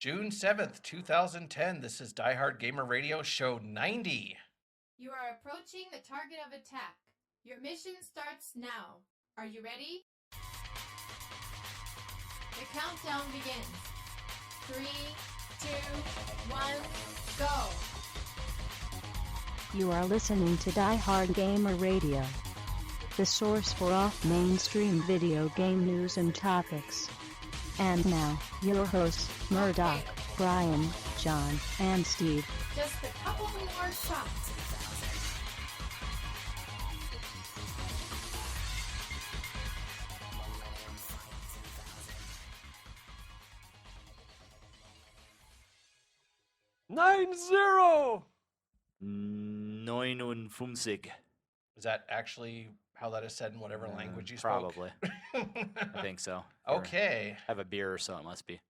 June 7th, 2010. This is Diehard Gamer Radio, show 90. You are approaching the target of attack. Your mission starts now. Are you ready? The countdown begins. 3, 2, 1, go! You are listening to Diehard Gamer Radio, the source for off-mainstream video game news and topics. And now, your hosts, Murdock, Brian, John, and Steve. Just a couple more shots. Nine zero. 59. Is that actually how that is said in whatever language you spoke? Probably. I think so. Okay. Have a beer, so it must be.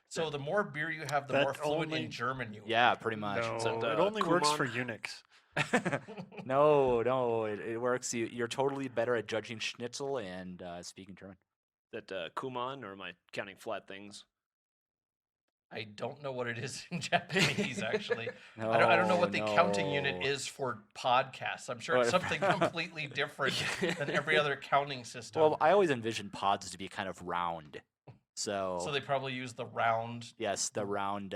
So the more beer you have, the That more fluent only- in German you are. Yeah, pretty much. No, Except, it only works Kumon. for Unix. No, it works. You're totally better at judging schnitzel and speaking German. That Kumon, or am I counting flat things? I don't know what it is in Japanese, actually. I don't know what the counting unit is for podcasts. I'm sure it's something completely different than every other counting system. Well, I always envision pods to be kind of round. So they probably use the round. yes, the round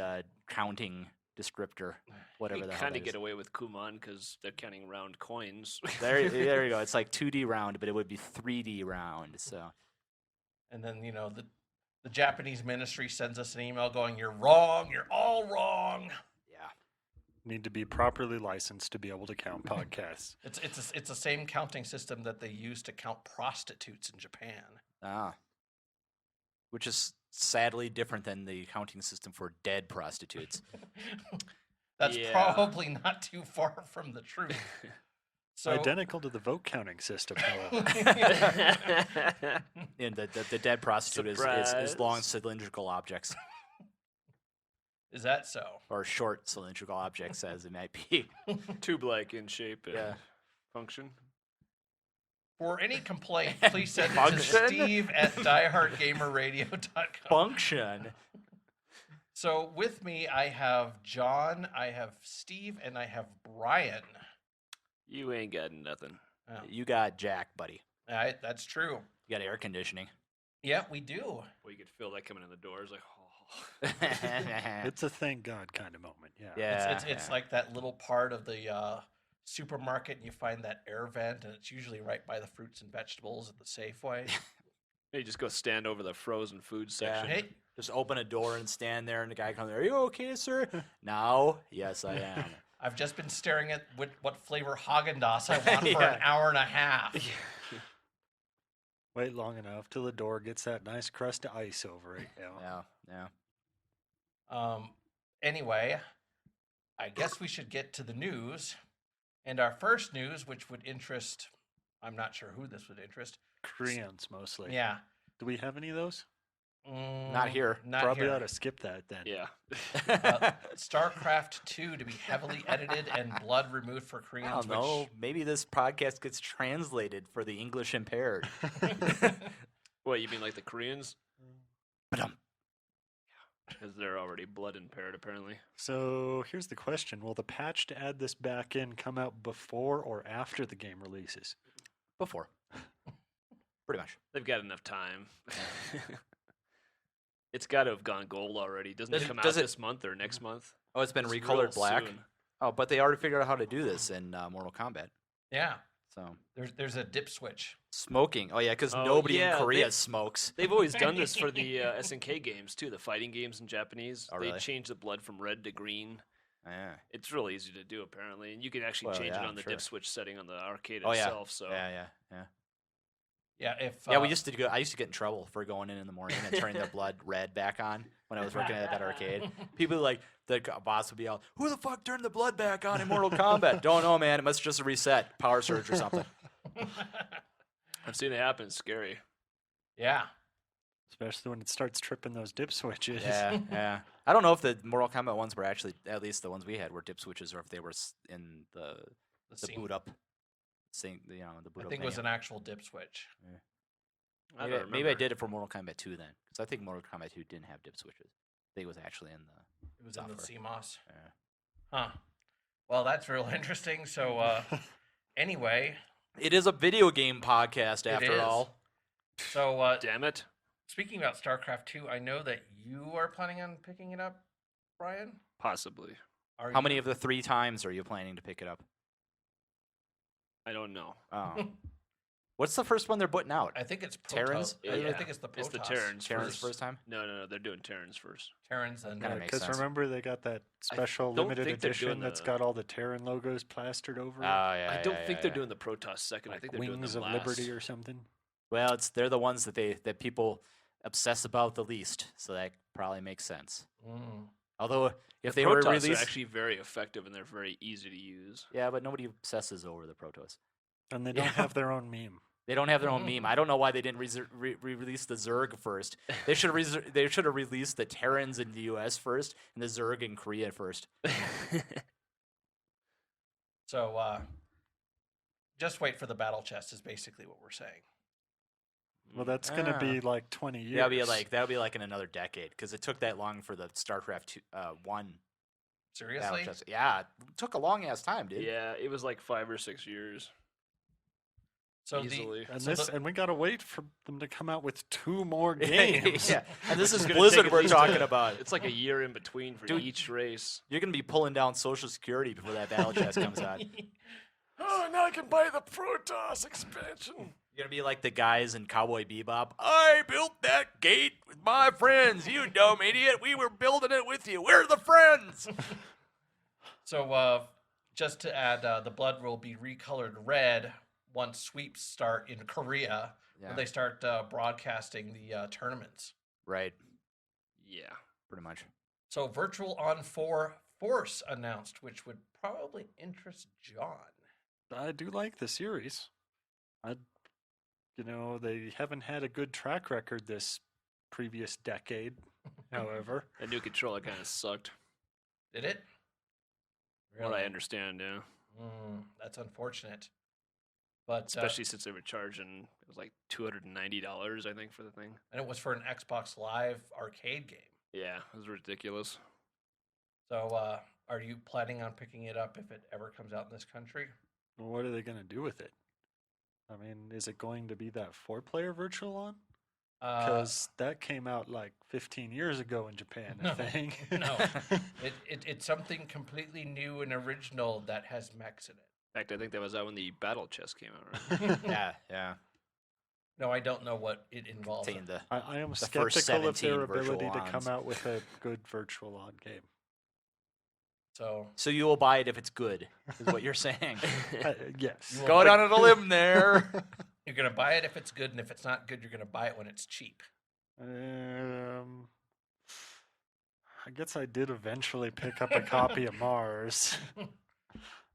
counting descriptor, whatever You the hell kind that of is. get away with Kumon because they're counting round coins. There you go. It's like 2D round, but it would be 3D round. So And then, the Japanese ministry sends us an email going, "You're wrong. You're all wrong." yeah. Need to be properly licensed to be able to count podcasts. It's the same counting system that they use to count prostitutes in Japan. Which is sadly different than the counting system for dead prostitutes. That's Yeah. probably not too far from the truth. So Identical to the vote counting system, however. And the dead prostitute is long Surprise. cylindrical objects, is that so? or short cylindrical objects, as it might be. Tube-like in shape and Yeah. function. For any complaint, please send it to Function? Steve at diehardgamerradio.com. Function. So with me, I have John, I have Steve, and I have Brian. You ain't got nothing. Oh, You got Jack, buddy. that's true. You got air conditioning. Yeah, we do. Well, you could feel that coming in the door. It's like, It's a thank God kind of moment, yeah. Yeah. It's like that little part of the supermarket, and you find that air vent, and it's usually right by the fruits and vegetables at the Safeway. you just go stand over the frozen food section. Hey, Just open a door and stand there, and the guy comes, "Are you okay, sir?" No. Yes, I am. I've just been staring at what flavor Haagen-Dazs I want for Yeah. an hour and a half. Wait long enough till the door gets that nice crust of ice over it. Yeah. Anyway, I guess we should get to the news. And our first news, which would interest, I'm not sure who this would interest. Koreans mostly. Yeah. Do we have any of those? Not here. Not Probably here. ought to skip that then. Yeah. Starcraft 2 to be heavily edited and blood removed for I Koreans. don't know. Maybe this podcast gets translated for the English impaired. What, you mean like the Koreans? Ba-dum. Because they're already blood impaired, apparently. So here's the question. Will the patch to add this back in come out before or after the game releases? Before. Pretty much. They've got enough time. It's got to have gone gold already. Doesn't Does it it- come out does it- this month or next month? Oh, it's been It's recolored real black. soon. Oh, but they already figured out how to do this in Mortal Kombat. Yeah. So There's a dip switch. smoking. Oh yeah, because Oh, nobody yeah, in Korea they- smokes. They've always done this for the SNK games, too, the fighting games in Japanese. Oh, They really? change the blood from red to green. Yeah. It's really easy to do, apparently. And you can actually Well, change yeah, it I'm on the sure. dip switch setting on the arcade Oh yeah. itself. So Yeah. Yeah, if Yeah, we used to go. I used to get in trouble for going in the morning and turning the blood red back on when I was working at that arcade. People like the boss would be out. Who the fuck turned the blood back on in Mortal Kombat? Don't know, man. It must just reset, power surge or something. I've seen it happen. It's scary. Yeah. Especially when it starts tripping those dip switches. Yeah. I don't know if the Mortal Kombat ones were actually, at least the ones we had, were dip switches, or if they were in the scene. boot up. The boot I up. think it was menu. an actual dip switch. I Maybe I remember. did it for Mortal Kombat 2 then, because I think Mortal Kombat 2 didn't have dip switches. think it was actually in the. It was software. in the CMOS. Yeah. Huh. Well, that's real interesting. So, anyway. It is a video game podcast after all. So, Damn it. speaking about StarCraft 2, I know that you are planning on picking it up, Brian? Possibly. How many of the 3 times are you planning to pick it up? I don't know. Oh. What's the first one they're putting out? I think it's Terrans? Protoss. I Yeah. think it's the Protoss. It's the Terrans. Terrans first time? No. They're doing Terrans first. Terrans and Kinda makes Because sense. remember they got that special don't limited think they're edition doing that's the- got all the Terran logos plastered over Oh, it? yeah. I don't think they're yeah. doing the Protoss second. I Like think they're doing Wings them of last. Liberty or something? Well, they're the ones that people obsess about the least, so that probably makes sense. Although if The they were Protoss released, are actually very effective and they're very easy to use. yeah, but nobody obsesses over the Protoss. And they don't Yeah. have their own meme. They don't have their own meme. I don't know why they didn't release the Zerg first. They should have released the Terrans in the U.S. first and the Zerg in Korea first. So, just wait for the battle chest is basically what we're saying. Well, that's going to be like 20 years. That'll be like in another decade because it took that long for the StarCraft 1 battle Seriously? chest. Yeah, it took a long ass time, dude. Yeah, it was like 5 or 6 years. So Easily. And we got to wait for them to come out with 2 more games. Yeah, and this Which is gonna Blizzard take at we're least talking about. It's like a year in between for Dude. each race. You're gonna be pulling down Social Security before that battle chest comes out. Oh, now I can buy the Protoss expansion. You're gonna be like the guys in Cowboy Bebop. I built that gate with my friends. You dumb idiot. We were building it with you. We're the friends. So, just to add, the blood will be recolored red once sweeps start in Korea when they start broadcasting the tournaments. Right. Yeah. Pretty much. So, Virtual on 4 Force announced, which would probably interest John. I do like the series. They haven't had a good track record this previous decade, however. That new controller kind of sucked. Did it? From what I understand, yeah. That's unfortunate. But Especially since they were charging, it was like $290, I think, for the thing. and it was for an Xbox Live arcade game. Yeah, it was ridiculous. So, are you planning on picking it up if it ever comes out in this country? Well, what are they going to do with it? I mean, is it going to be that 4-player Virtual On? Because that came out like 15 years ago in Japan, I think. No. It's something completely new and original that has mechs in it. In fact, I think that was out when the battle chest came out, right? Yeah. No, I don't know what it involves. Contained the I am the first skeptical of 17 their ability Virtual to Ons. come out with a good Virtual On game. So you will buy it if it's good, is what you're saying. Yes. You will Go down on a limb there. you're gonna buy it if it's good, and if it's not good, you're gonna buy it when it's cheap. I guess I did eventually pick up a copy of Mars.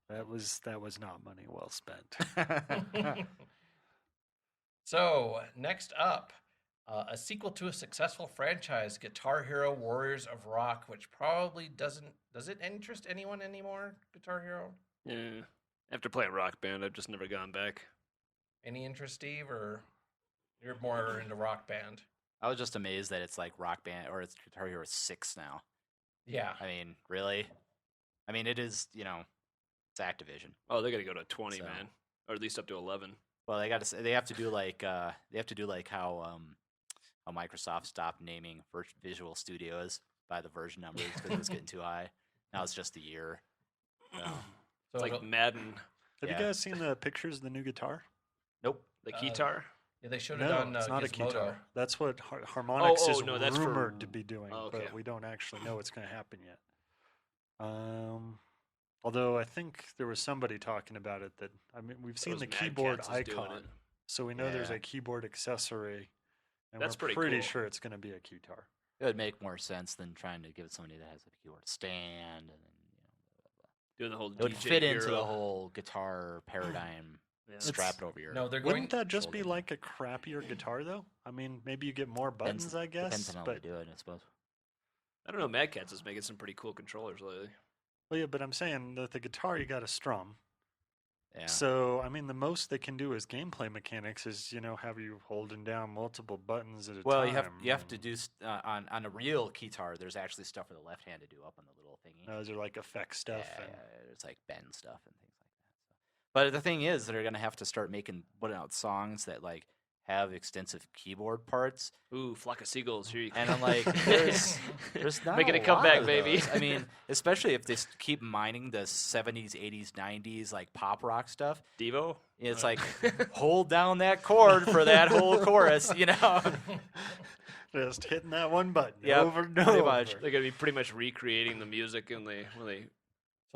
That was not money well spent. So next up, a sequel to a successful franchise, Guitar Hero Warriors of Rock, which probably does it interest anyone anymore? Guitar Hero? Yeah. After playing Rock Band, I've just never gone back. Any interest, Steve, or you're more into Rock Band? I was just amazed that it's like Rock Band, or it's Guitar Hero 6 now. Yeah. I mean, really? I mean, it is, it's Activision. Oh, they got to go to 20, So- man, or at least up to 11. Well, they have to do like how Microsoft stopped naming Visual Studios by the version numbers because it was getting too high. Now it's just a year. So, So It's like it'll- Madden, Have Yeah. you guys seen the pictures of the new guitar? nope. the guitar. yeah, they showed it No, on it's not a Gizmodo. guitar. That's what Harmonix is no, that's for- rumored to be doing, okay. but we don't actually know what's going to happen yet. Although I think there was somebody talking about it we've seen Those the Mad keyboard Cats is doing icon, it. so we know there's Yeah. a keyboard accessory, and That's we're pretty pretty cool. sure it's going to be a guitar. It would make more sense than trying to give it somebody that has a keyboard stand, and then Doing the whole it would DJ fit into Hero. the whole guitar paradigm. Yeah. Strap it over your. No, they're going. Wouldn't that just be shoulder. like a crappier guitar, though? I mean, maybe you get more Depends- buttons, I Depends guess. on how But they do it, I suppose. I don't know. Mad Cats is making some pretty cool controllers lately. well, yeah, but I'm saying that the guitar you got to strum, Yeah. So, I mean, the most they can do as gameplay mechanics is, have you holding down multiple buttons at a time. Well, you have to do on a real guitar. There's actually stuff for the left hand to do up on the little thingy. Those are like effect stuff. Yeah, it's like bend stuff and things like that. But the thing is, they're gonna have to start putting out songs that like have extensive keyboard parts. Ooh, flock of seagulls. Here you go. And I'm like, there's not Making a a comeback, lot of baby. those. I mean, especially if they keep mining the 70s, 80s, 90s like pop rock stuff. Devo? It's like hold down that chord for that whole chorus, Just hitting that one button Yep, over and pretty over. much. They're gonna be pretty much recreating the music, and when they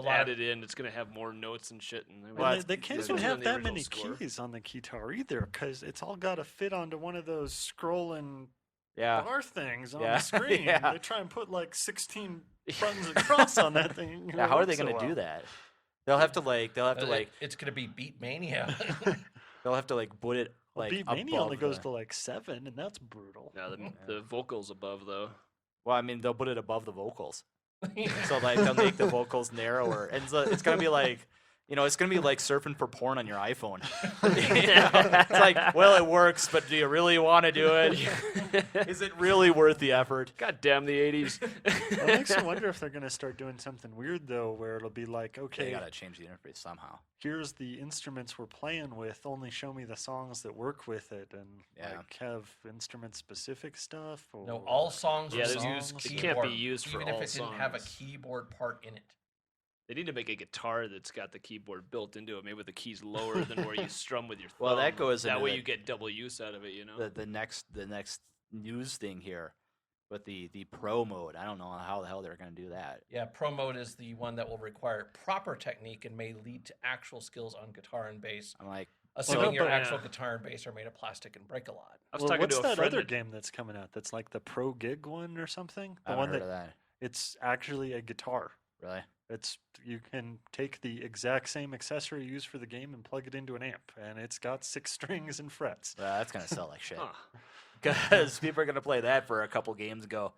add it in, it's gonna have more notes and shit. And They can't even have that many keys on the guitar either, because it's all got to fit onto one of those scrolling bar things on the screen. Yeah. They try and put like 16 buttons across on that thing. Yeah, how are they going to do that? They'll have to it's gonna be Beat Mania. they'll have to put it Beat Mania only goes to like 7, and that's brutal. Yeah, the vocals above though. Well, I mean, they'll put it above the vocals. So they'll make the vocals narrower, and so it's gonna be like, it's gonna be like surfing for porn on your iPhone. It's like, well, it works, but do you really want to do it? Is it really worth the effort? God damn the 80s. It makes me wonder if they're gonna start doing something weird though, where it'll be like, okay, They gotta change the interface somehow. here's the instruments we're playing with. Only show me the songs that work with it, and like have instrument-specific stuff. Or No, all songs Yeah, will there's- use it keyboard, can't be used for even all if it didn't have a songs. keyboard part in it. They need to make a guitar that's got the keyboard built into it, maybe with the keys lower than where you strum with your thumb. Well, that goes that into way the- you get double use out of it, The next news thing here, with the pro mode. I don't know how the hell they're gonna do that. Yeah, Pro Mode is the one that will require proper technique and may lead to actual skills on guitar and bass. I'm like, Assuming your but- actual guitar and bass are made of plastic and break a lot. I was Well, talking what's to a that friend other that- game that's coming out? That's like the Pro Gig one or something. I The haven't one heard that of that. it's actually a guitar. Really? You can take the exact same accessory used for the game and plug it into an amp, and it's got 6 strings and frets. Well, that's gonna sell like shit. Huh. Because people are gonna play that for a couple games and go,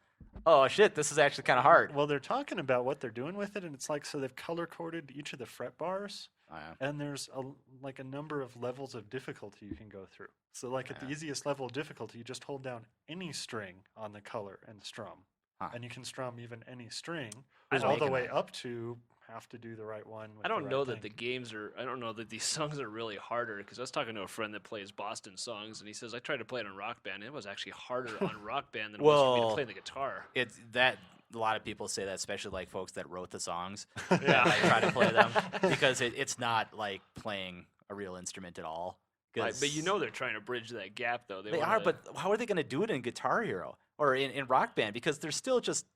oh shit, this is actually kind of hard. Well, they're talking about what they're doing with it, and it's like, so they've color coded each of the fret bars, Oh, yeah. and there's a number of levels of difficulty you can go through. So like at the Yeah. easiest level of difficulty, you just hold down any string on the color and strum. Huh. And you can strum even any string, Who's all the making way that? up to have to do the right one. With I don't the know right that the thing. games are. I don't know that these songs are really harder because I was talking to a friend that plays Boston songs, and he says I tried to play it on Rock Band. And it was actually harder on Rock Band than it was for me to Well, play the guitar. It's that a lot of people say that, especially like folks that wrote the songs. Yeah. I try to play them because it's not like playing a real instrument at all. Right, but they're trying to bridge that gap, though. They are, but how are they going to do it in Guitar Hero or in Rock Band? Because there's still just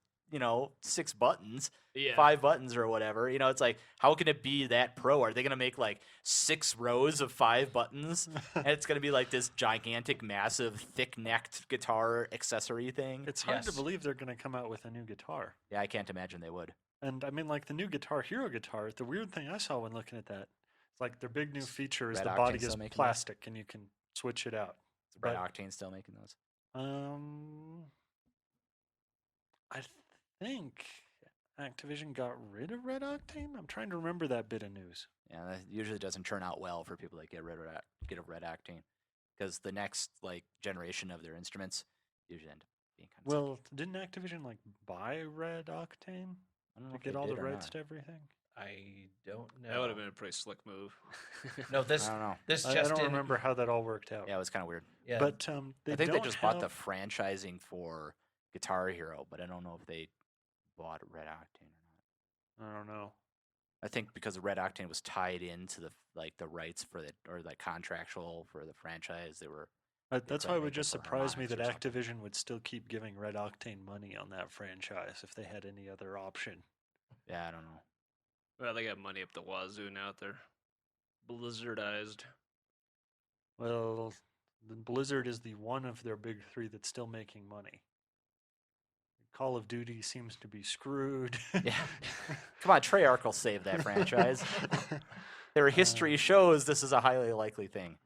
6 buttons, yeah. 5 buttons or whatever. It's like, how can it be that pro? Are they going to make like 6 rows of 5 buttons, and it's going to be like this gigantic, massive, thick-necked guitar accessory thing? It's hard to Yes. believe they're going to come out with a new guitar. Yeah, I can't imagine they would. And I mean, like the new Guitar Hero guitar, the weird thing I saw when looking at that, it's like their big new feature is Red the Octane body still is making those? plastic and you can switch it out. Is Red But- Octane still making those? I think Activision got rid of Red Octane. I'm trying to remember that bit of news. Yeah, that usually doesn't turn out well for people that get a Red Octane, because the next generation of their instruments usually end up being kind of Well, didn't Activision like buy Red Octane I don't know to if get they all the did or rights not. to everything? I don't know. That would have been a pretty slick move. No, this I don't know. this I just don't in. remember how that all worked out. Yeah, it was kind of weird. Yeah, But they I think they don't just bought the have- franchising for Guitar Hero, but I don't know if they bought Red Octane or not. I don't know. I think because the Red Octane was tied into the rights for contractual for the franchise, they were. That's couldn't why it would make it just for surprise me that harmonics or Activision would still keep giving Red Octane money on that franchise if they had any other option. Yeah, I don't know. Well, they got money up the wazoo now. They're blizzardized. Well, the Blizzard is the one of their big 3 that's still making money. Call of Duty seems to be screwed. Yeah. Come on, Treyarch will save that franchise. Their history shows this is a highly likely thing.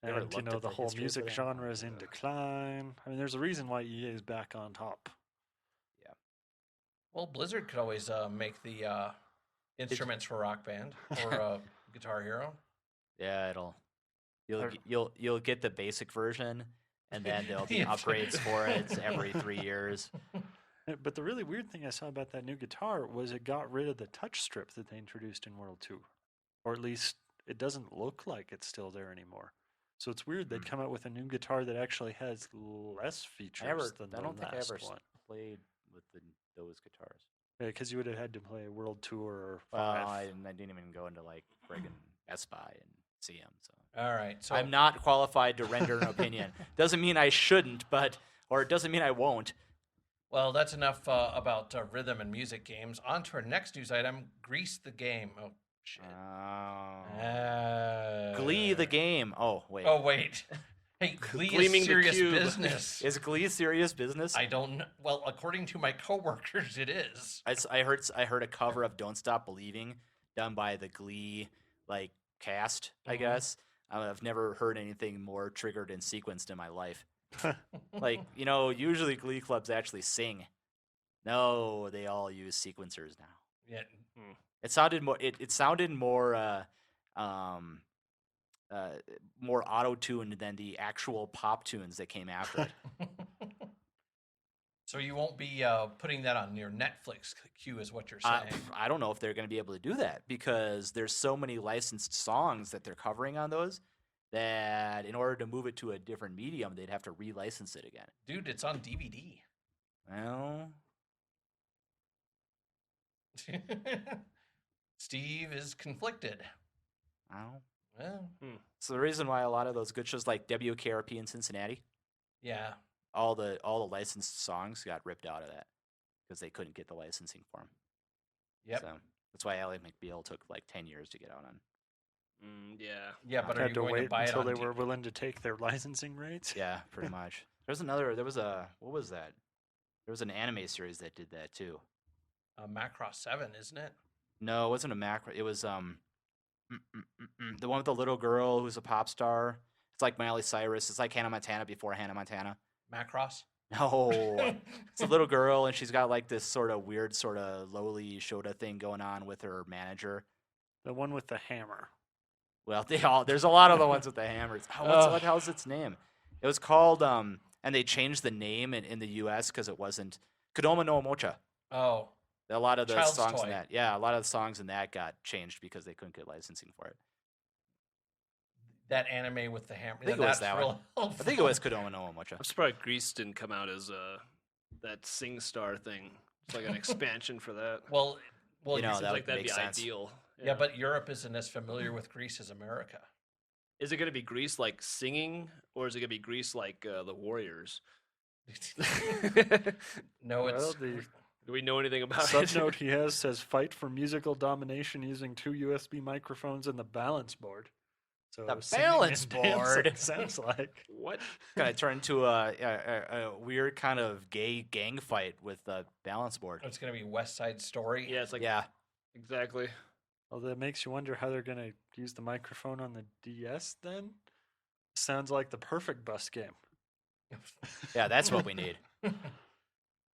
Never And looked at the the whole history music for that. genre is in decline. I mean, there's a reason why EA is back on top. well, Blizzard could always make the instruments for Rock Band or Guitar Hero. Yeah, you'll get the basic version, and then there'll be upgrades for it every 3 years. But the really weird thing I saw about that new guitar was it got rid of the touch strip that they introduced in World 2. Or at least it doesn't look like it's still there anymore. So it's weird they'd come out with a new guitar that actually has less features than the last one. I don't think I ever played with those guitars. Yeah, because you would have had to play World Tour or 5. Well, I didn't even go into like friggin' Best Buy and see them. So all right, so I'm not qualified to render an opinion. Doesn't mean I shouldn't, or it doesn't mean I won't. Well, that's enough about rhythm and music games. On to our next news item: Grease the game. Oh shit! Glee the game. Oh wait. Oh wait. Hey, Glee is serious business. Is Glee serious business? I don't know. Well, according to my coworkers, it is. I heard a cover of "Don't Stop Believing" done by the Glee cast. I guess I've never heard anything more triggered and sequenced in my life. Usually Glee clubs actually sing. No, they all use sequencers now. Yeah. It sounded more. It sounded more. More auto-tuned than the actual pop tunes that came after it. So you won't be putting that on your Netflix queue, is what you're saying? I don't know if they're going to be able to do that because there's so many licensed songs that they're covering on those that in order to move it to a different medium, they'd have to relicense it again. Dude, it's on DVD. Well, Steve is conflicted. Well. So the reason why a lot of those good shows like WKRP in Cincinnati, yeah, all the licensed songs got ripped out of that because they couldn't get the licensing for them. Yep. So that's why Ally McBeal took like 10 years to get out on. Yeah, but are you going to buy it until they were willing to take their licensing rates? Yeah, pretty much. What was that? There was an anime series that did that too. Macross 7, isn't it? No, it wasn't a Macross. It was the one with the little girl who's a pop star. It's like Miley Cyrus. It's like Hannah Montana before Hannah Montana. Macross? No. It's a little girl, and she's got like this sort of weird, sort of lowly Shota thing going on with her manager. The one with the hammer. Well, there's a lot of the ones with the hammers. What the hell's its name? It was called, and they changed the name in the U.S. because it wasn't Kodama no Omocha. Oh. A lot of the Child's songs Toy. in that, a lot of the songs in that got changed because they couldn't get licensing for it. That anime with the hammer. I think it was that one. I think it was Kodama no Omocha. I'm surprised Grease didn't come out as that SingStar thing. It's like an expansion for that. Well, you know, seems that like that'd be sense. ideal. Yeah, but Europe isn't as familiar with Grease as America. Is it going to be Grease like singing, or is it going to be Grease like the Warriors? No, it's. Do we know anything about it? Subnote he has says fight for musical domination using 2 USB microphones and the balance board. So The singing balance and dancing board? sounds like. What? Kind of turned into a weird kind of gay gang fight with the balance board. It's going to be West Side Story. Yeah, it's like exactly. Well, that makes you wonder how they're going to use the microphone on the DS then? Sounds like the perfect bus game. Yeah, that's what we need.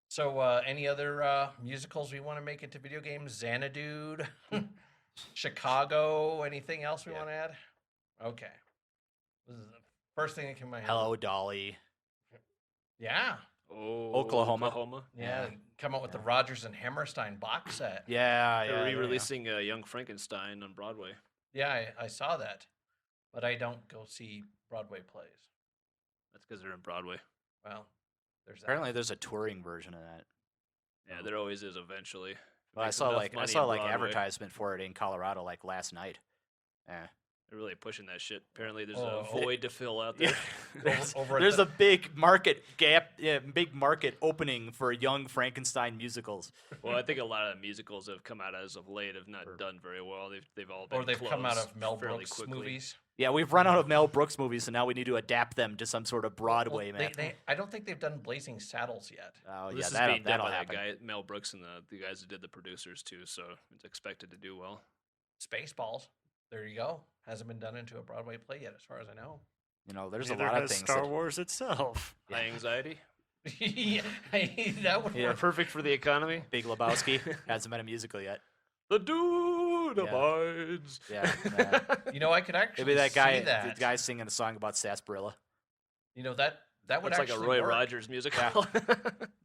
So, any other musicals we want to make into video games? Xanadu, Chicago, anything else we want to add? Okay. This is the first thing that came to my head. Hello, Dolly. Yeah. Oh, Oklahoma. Yeah. Come out with the Rodgers and Hammerstein box set. Yeah, They're re-releasing Young Frankenstein on Broadway. Yeah, I saw that. But I don't go see Broadway plays. That's because they're in Broadway. Well, there's that. Apparently, there's a touring version of that. Yeah, there always is eventually. Well, I saw advertisement for it in Colorado like last night. Yeah. They're really pushing that shit. Apparently, there's a void to fill out there. There's a big market gap, big market opening for young Frankenstein musicals. Well, I think a lot of the musicals that have come out as of late have not done very well. They've all been Or they've come out closed of Mel fairly Brooks quickly. movies. Yeah, we've run out of Mel Brooks movies, so now we need to adapt them to some sort of Broadway method. I don't think they've done Blazing Saddles yet. Oh, This yeah, is being done that'll by that happen. guy, Mel Brooks, and the guys that did the producers too. So it's expected to do well. Spaceballs. There you go. Hasn't been done into a Broadway play yet, as far as I know. You know, there's Neither a lot of has things. Star Wars itself. High anxiety. Yeah, that would Yeah. work. Perfect for the economy. Big Lebowski hasn't been a musical yet. The dude. Through the mines. Yeah. You know, I could actually Maybe that guy, see that. the guy singing a song about sarsaparilla. You know, that would It's like actually a Roy work. Rogers musical.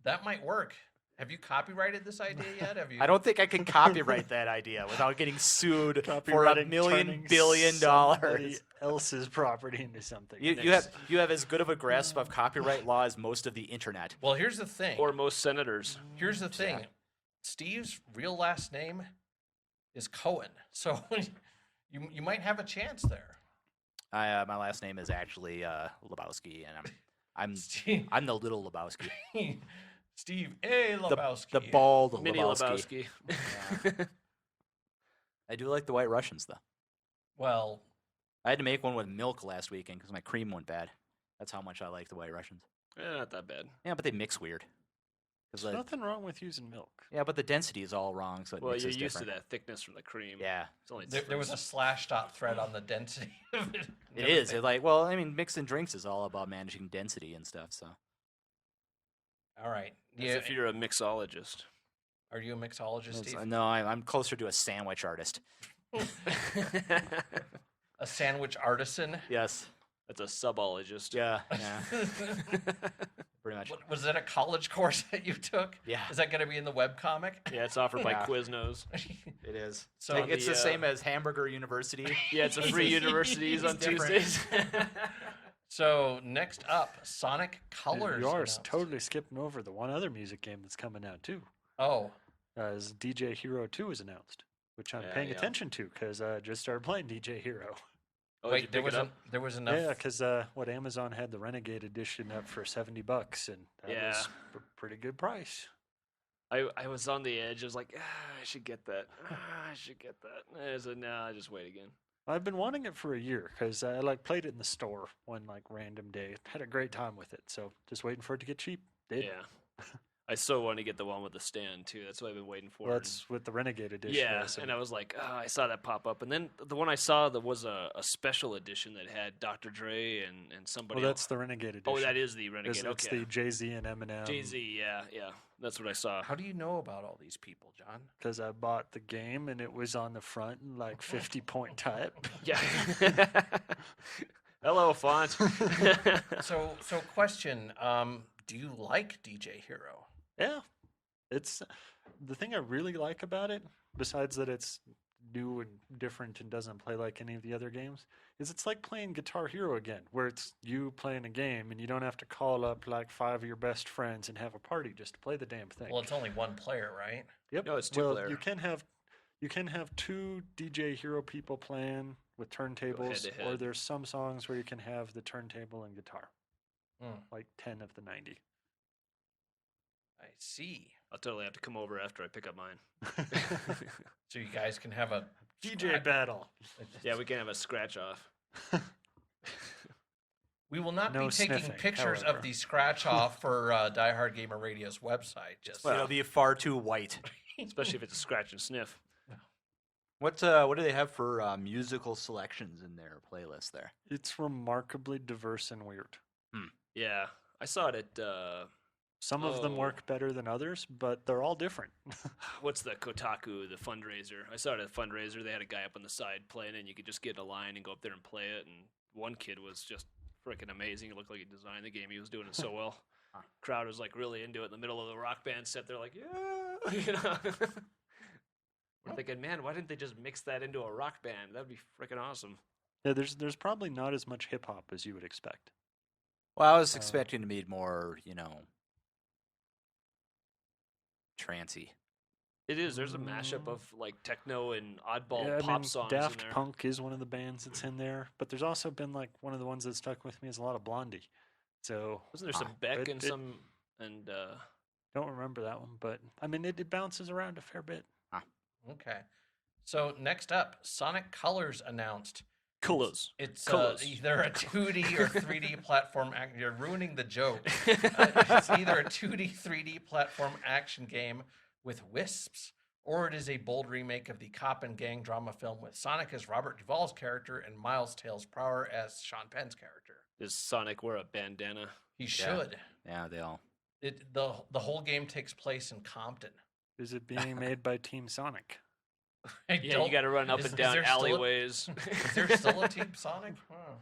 That might work. Have you copyrighted this idea yet? Have you? I don't think I can copyright that idea without getting sued for Copywriting $1 million turning billion. somebody else's property into something. You have as good of a grasp of copyright law as most of the internet. Well, here's the thing. Or most senators. Here's the thing. Steve's real last name is Cohen, so you might have a chance there. My last name is actually Lebowski, and Steve, I'm the little Lebowski, Steve A. Lebowski. the bald Mini Lebowski. Lebowski. I do like the White Russians though. Well, I had to make one with milk last weekend because my cream went bad. That's how much I like the White Russians. Not that bad. Yeah, but they mix weird. There's nothing wrong with using milk. Yeah, but the density is all wrong, so it Well, you're mixes used to different. that thickness from the cream. Yeah, It's only there was a /dot thread on the density of it. it is. It well, I mean, mixing drinks is all about managing density and stuff. So All right. As Yeah. if you're a mixologist. Are you a mixologist, Steve? no, I'm closer to a sandwich artist. A sandwich artisan? Yes. That's a subologist. Yeah. Pretty much. Was that a college course that you took? Yeah. Is that going to be in the webcomic? Yeah, it's offered by Yeah. Quiznos. It is. So Like, it's the, the same as Hamburger University. Yeah, it's a free universities It's on different. Tuesdays. So next up, Sonic Colors. You are announced. totally skipping over the one other music game that's coming out too. Oh, As DJ Hero 2 is announced, which I'm Yeah, paying yeah. attention to because I just started playing DJ Hero. Oh, wait, did you pick it up? there was enough. Yeah, because what Amazon had the Renegade edition up for $70, and that Yeah. was a pretty good price. I was on the edge. I was like, I should get that. I should get that. I said, no, I'll just wait again. I've been wanting it for a year because I played it in the store one random day. Had a great time with it, so just waiting for it to get cheap. Did. Yeah. I so want to get the one with the stand, too. That's what I've been waiting for. Well, and- that's with the Renegade edition. Yeah, so and I was like, I saw that pop up. And then the one I saw that was a special edition that had Dr. Dre and somebody well, else. that's the Renegade edition. Oh, that is the Renegade. It's Okay. the Jay-Z and Eminem. Jay-Z, yeah. That's what I saw. How do you know about all these people, John? Because I bought the game and it was on the front in 50-point type. Yeah. Hello, font. So question, do you like DJ Hero? Yeah. It's the thing I really like about it, besides that it's new and different and doesn't play like any of the other games, is it's like playing Guitar Hero again, where it's you playing a game and you don't have to call up 5 of your best friends and have a party just to play the damn thing. Well, it's only one player, right? Yep. No, it's two well, player. you can have 2 DJ Hero people playing with turntables, or head-to-head. there's some songs where you can have the turntable and guitar, Hmm. like 10 of the 90. I see. I'll totally have to come over after I pick up mine. So you guys can have a DJ battle. Yeah, we can have a scratch off. We will not No be taking sniffing, pictures however. of the scratch off for Diehard Gamer Radio's website. Just It'll be far too white. Especially if it's a scratch and sniff. What do they have for musical selections in their playlist there? It's remarkably diverse and weird. Yeah. I saw it at, Some of them Oh. work better than others, but they're all different. what's the Kotaku, the fundraiser? I saw it at a fundraiser. They had a guy up on the side playing it, and you could just get in a line and go up there and play it. And one kid was just freaking amazing. It looked like he designed the game. He was doing it so well. Crowd was like really into it in the middle of the rock band set. They're like, yeah, you know. We're thinking, man, why didn't they just mix that into a rock band? That'd be freaking awesome. Yeah, there's probably not as much hip hop as you would expect. Well, I was expecting to be more, trancy. It is. There's a mashup of like techno and oddball Yeah, I pop mean, songs in Daft there. Punk is one of the bands that's in there, but there's also been one of the ones that stuck with me is a lot of Blondie. So Wasn't there some Beck It- and it- some and don't remember that one, but I mean it bounces around a fair bit. okay. So next up, Sonic Colors announced. Colors. It's Colors. either a 2D or 3D platform. You're ruining the joke. It's either a 2D, 3D platform action game with wisps, or it is a bold remake of the cop and gang drama film with Sonic as Robert Duvall's character and Miles Tails Prower as Sean Penn's character. Does Sonic wear a bandana? He should. Yeah, they all. The whole game takes place in Compton. Is it being made by Team Sonic? Yeah, you got to run up and down alleyways. Is there still a Team Sonic? Huh.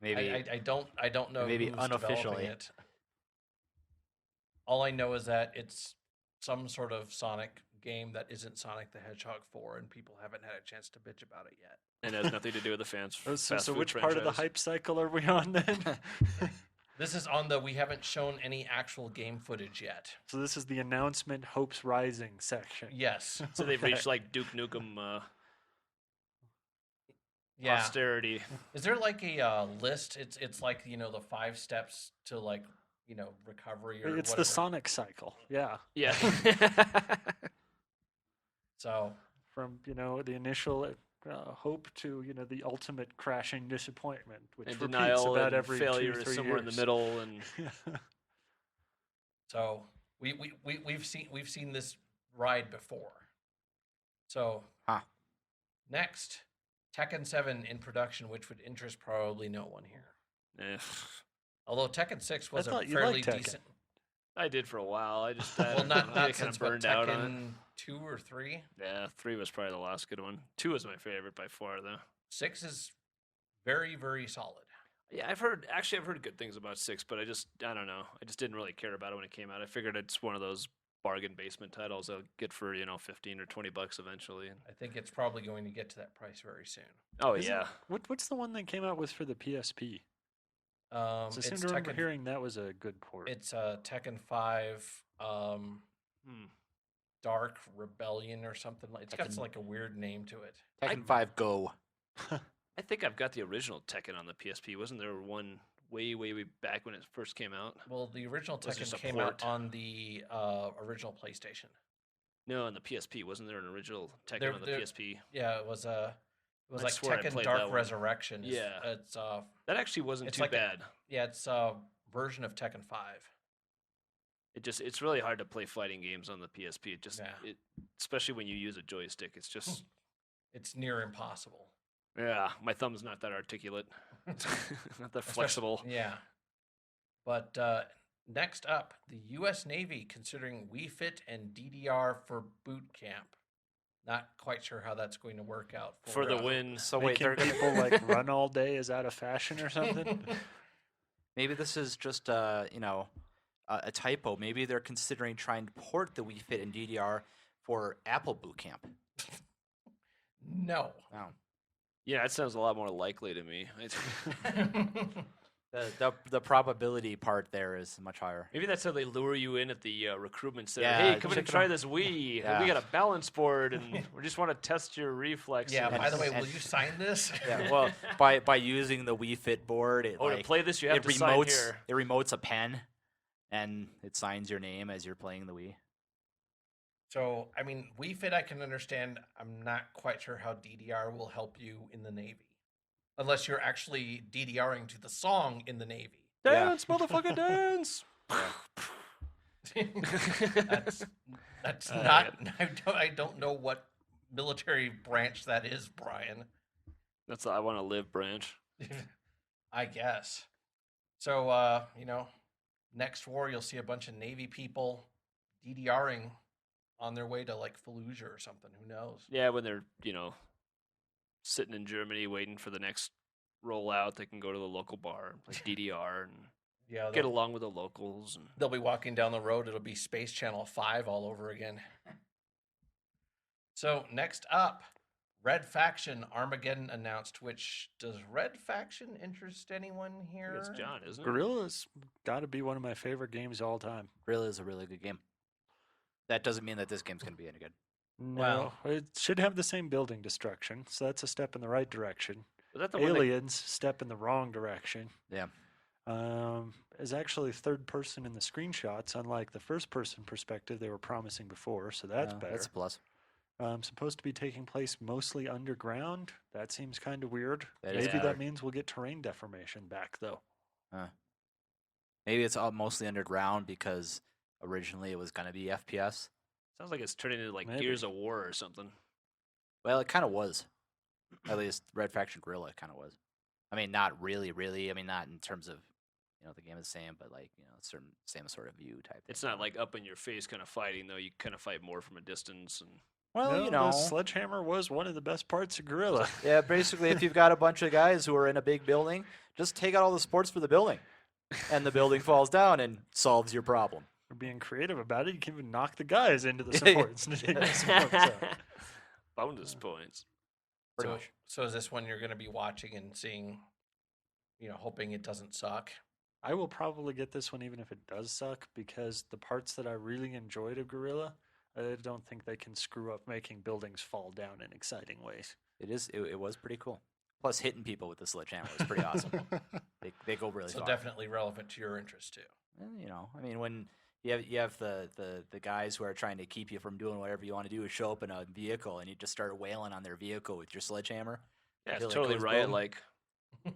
Maybe I don't know. maybe who's unofficially. developing it. All I know is that it's some sort of Sonic game that isn't Sonic the Hedgehog 4, and people haven't had a chance to bitch about it yet. And it has nothing to do with the fans. So which part of the hype cycle are we on then? This is on the we haven't shown any actual game footage yet. So this is the announcement hopes rising section. Yes. So they've reached like Duke Nukem Yeah. posterity. Is there like a list? It's like, you know, the 5 steps to like, you know, recovery or It's whatever. the Sonic cycle. Yeah. Yeah. So From, you know, the initial hope to, you know, the ultimate crashing disappointment, which And repeats denial about and every failure 2-3 is somewhere in the years. middle. And So we've seen this ride before. So next, Tekken 7 in production, which would interest probably no one here. Although Tekken 6 was a thought you fairly liked Tekken. decent. I did for a while. I just Well, not kind since of what, burned out on it. Tekken 2 or 3. Yeah, 3 was probably the last good one. 2 was my favorite by far, though. 6 is very, very solid. Yeah, I've heard good things about 6, but I don't know. I just didn't really care about it when it came out. I figured it's one of those bargain basement titles I'll get for, you know, $15 or $20 eventually. I think it's probably going to get to that price very soon. Oh Isn't- yeah. What's the one that came out with for the PSP? So I seem It's to remember Tekken. hearing that was a good port. It's Tekken 5, Dark Rebellion or something like. It's got Tekken- like a weird name to it. Tekken 5 Go. I think I've got the original Tekken on the PSP. Wasn't there one way back when it first came out? Well, the original Was it just Tekken a came out port? on the original PlayStation. No, on the PSP. Wasn't there an original Tekken There- on the there- PSP? Yeah, it was I like swear I Tekken played Dark that one. Resurrection. Yeah. It's That actually wasn't It's too like bad. it's a version of Tekken 5. It's really hard to play fighting games on the PSP. Yeah. Especially when you use a joystick. It's just It's near impossible. yeah, my thumb's not that articulate. Not that flexible. Yeah. But next up, the U.S. Navy considering Wii Fit and DDR for boot camp. Not quite sure how that's going to work out For the win. So wait, Making they're gonna, people like run all day is out of fashion or something? maybe this is just a typo. Maybe they're considering trying to port the Wii Fit and DDR for Apple Boot Camp. No. Oh. Yeah, that sounds a lot more likely to me. The probability part there is much higher. Maybe that's how they lure you in at the recruitment center. Yeah, Hey, come in check and it try out. this Wii. Yeah. We got a balance board, and we just want to test your reflexes. Yeah, by the way, And- will you sign this? Yeah, well, by using the Wii Fit board, it Oh, to play this, you have it to sign remotes here. it remotes a pen, and it signs your name as you're playing the Wii. So, I mean, Wii Fit I can understand. I'm not quite sure how DDR will help you in the Navy. Unless you're actually DDRing to the song in the Navy. Yeah. Dance, motherfucker, dance! That's not. I don't know what military branch that is, Brian. That's the I want to live branch. I guess. So, next war you'll see a bunch of Navy people DDRing on their way to like Fallujah or something. Who knows? Yeah, when they're, sitting in Germany waiting for the next rollout, they can go to the local bar and play DDR and Yeah, get along with the locals. And they'll be walking down the road. It'll be Space Channel 5 all over again. So next up, Red Faction Armageddon announced, which does Red Faction interest anyone I think here? it's John, isn't it? Gorilla's got to be one of my favorite games of all time. Really is a really good game. That doesn't mean that this game's going to be any good. No, Wow. it should have the same building destruction, so that's a step in the right direction. Was that the one that- Aliens, step in the wrong direction. Yeah. Is actually third person in the screenshots, unlike the first person perspective they were promising before, so that's better. That's a plus. Supposed to be taking place mostly underground. That seems kind of weird. That is Maybe weird. that means we'll get terrain deformation back, though. Maybe it's all mostly underground because originally it was going to be FPS. Sounds like it's turning into like Maybe. Gears of War or something. Well, it kind of was. At least Red Faction Guerrilla kind of was. I mean, not really. I mean, not in terms of, the game is the same, but like, certain same sort of view type. It's thing. not like up in your face kind of fighting, though. You kind of fight more from a distance. And Well, the sledgehammer was one of the best parts of Gorilla. Yeah, basically, if you've got a bunch of guys who are in a big building, just take out all the supports for the building, and the building falls down and solves your problem. For being creative about it, you can even knock the guys into the supports to take the supports out. Bonus points. Pretty much. So is this one you're going to be watching and seeing, hoping it doesn't suck? I will probably get this one even if it does suck, because the parts that I really enjoyed of Gorilla, I don't think they can screw up making buildings fall down in exciting ways. It was pretty cool. Plus, hitting people with the sledgehammer was pretty awesome. They go really far. So definitely relevant to your interest too. I mean, when you have the guys who are trying to keep you from doing whatever you want to do, is show up in a vehicle and you just start wailing on their vehicle with your sledgehammer. Yeah, it's until it totally goes riot boom. like.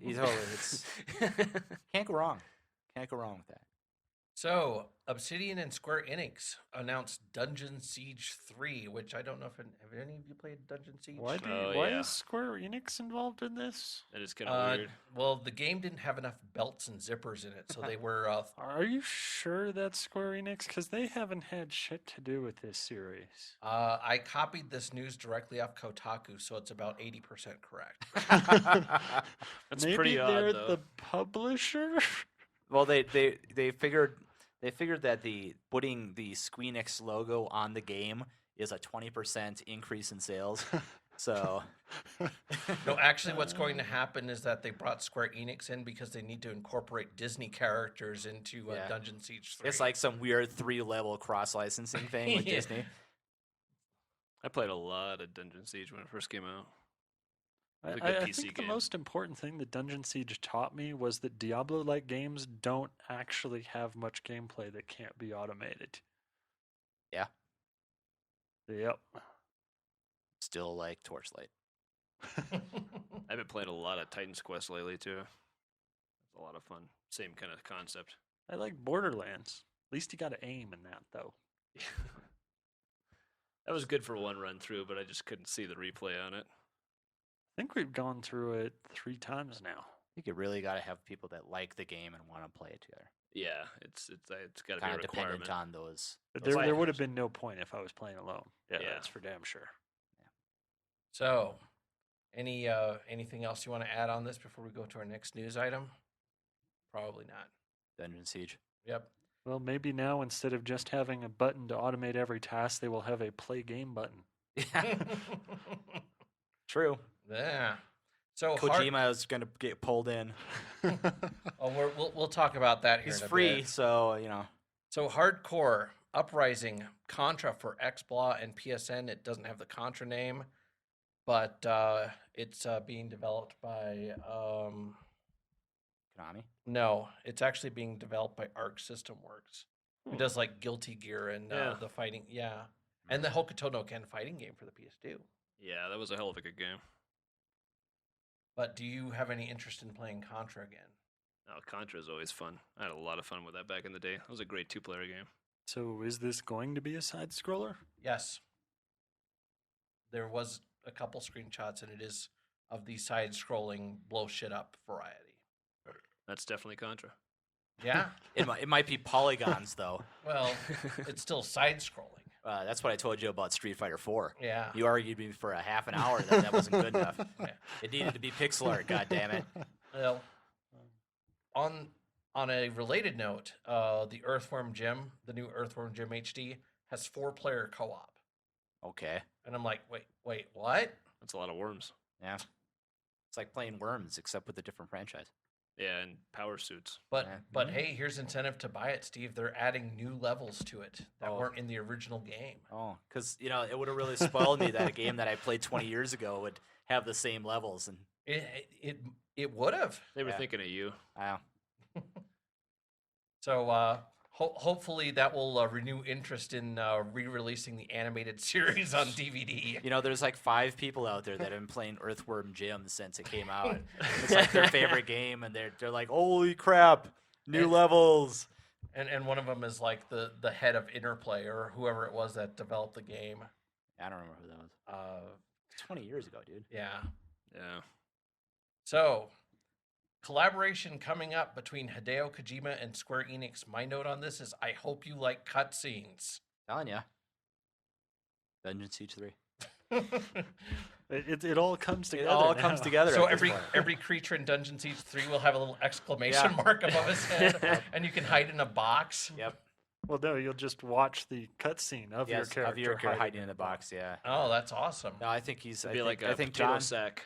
It's can't go wrong. Can't go wrong with that. So Obsidian and Square Enix announced Dungeon Siege 3, which I don't know if have any of you played Dungeon Siege? Why yeah. is Square Enix involved in this? That is kind of weird. Well, the game didn't have enough belts and zippers in it, so they were. Are you sure that's Square Enix? Because they haven't had shit to do with this series. I copied this news directly off Kotaku, so it's about 80% correct. That's Maybe pretty odd, they're though. the publisher? Well, they figured that putting the Squeenix logo on the game is a 20% increase in sales. So No, actually, what's going to happen is that they brought Square Enix in because they need to incorporate Disney characters into Yeah. Dungeon Siege 3. it's like some weird 3-level cross-licensing thing with Yeah. Disney. I played a lot of Dungeon Siege when it first came out. I, It's a good I PC think the game. most important thing that Dungeon Siege taught me was that Diablo-like games don't actually have much gameplay that can't be automated. Yeah. Yep. Still like Torchlight. I've been playing a lot of Titan's Quest lately too. It's a lot of fun. Same kind of concept. I like Borderlands. At least you got to aim in that, though. That was good for one run through, but I just couldn't see the replay on it. I think we've gone through it 3 times now. I think you really got to have people that like the game and want to play it together. Yeah, it's got to be Kind a of requirement. dependent on those. There would have been no point if I was playing alone. Yeah, Yeah. that's for damn sure. So, anything else you want to add on this before we go to our next news item? Probably not. Dungeon Siege. Yep. Well, maybe now instead of just having a button to automate every task, they will have a play game button. Yeah, true. Yeah. So Kojima is going to get pulled in. we'll talk about that here. He's in a free, bit. so So Hardcore Uprising Contra for XBLA and PSN. It doesn't have the Contra name, but it's being developed by. Konami. No, it's actually being developed by Arc System Works, who does like Guilty Gear and Yeah. the fighting. Yeah, and the Hokuto no Ken fighting game for the PS2. Yeah, that was a hell of a good game. But do you have any interest in playing Contra again? Oh, Contra is always fun. I had a lot of fun with that back in the day. It was a great 2-player game. So is this going to be a side scroller? Yes. There was a couple screenshots, and it is of the side-scrolling blow shit up variety. That's definitely Contra. Yeah. It might be polygons though. Well, it's still side-scrolling. That's what I told you about Street Fighter 4. Yeah. You argued me for a half an hour that that wasn't good enough. Yeah. It needed to be pixel art. God damn it! Well, on a related note, the Earthworm Jim, the new Earthworm Jim HD, has 4-player co-op, Okay. and I'm like, wait, what? That's a lot of worms. Yeah. It's like playing Worms, except with a different franchise. Yeah, and power suits. But Yeah. hey, here's incentive to buy it, Steve. They're adding new levels to it that Oh. weren't in the original game. Oh, because it would have really spoiled me that a game that I played 20 years ago would have the same levels. And It would have. They were Yeah. thinking of you. wow, So hopefully that will renew interest in re-releasing the animated series on DVD. there's like 5 people out there that have been playing Earthworm Jim since it came out. It's like their favorite game, and they're like, holy crap, new And- levels. And one of them is like the head of Interplay or whoever it was that developed the game. I don't remember who that was. 20 years ago, dude. Yeah. Yeah. So, collaboration coming up between Hideo Kojima and Square Enix. My note on this is I hope you like cutscenes. Telling ya. Dungeon Siege 3. It all comes together. It all now. comes together. So at this point. every creature in Dungeon Siege 3 will have a little exclamation mark above his head, and you can hide in a box. Yep. Well, no, you'll just watch the cutscene of your character of your character hiding in the box. Yeah. Oh, that's awesome. No, I think he's. It'd be like a I think potato John, sack.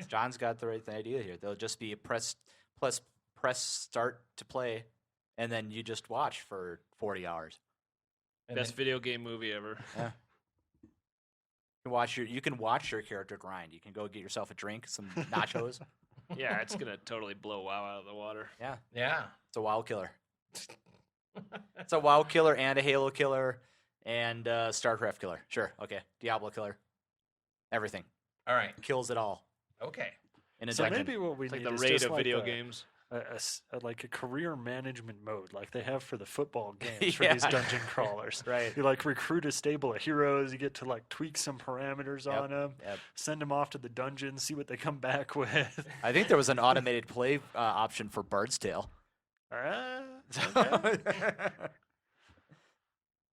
John's got the right idea here. They'll just be press start to play, and then you just watch for 40 hours. And Best then- video game movie ever. Yeah. You can watch your character grind. You can go get yourself a drink, some nachos. Yeah, it's gonna totally blow WoW out of the water. Yeah, Yeah. it's a WoW killer. It's a WoW killer and a Halo killer and a Starcraft killer. Sure, okay, Diablo killer. Everything All right. kills it all Okay. in a So dungeon. maybe what we It's like need the is raid just of like video a- games. like a career management mode, like they have for the football games for Yeah. these dungeon crawlers. Right. You like recruit a stable of heroes. You get to like tweak some parameters Yep, on them. yep. Send them off to the dungeon. See what they come back with. I think there was an automated play option for Bard's Tale. Okay.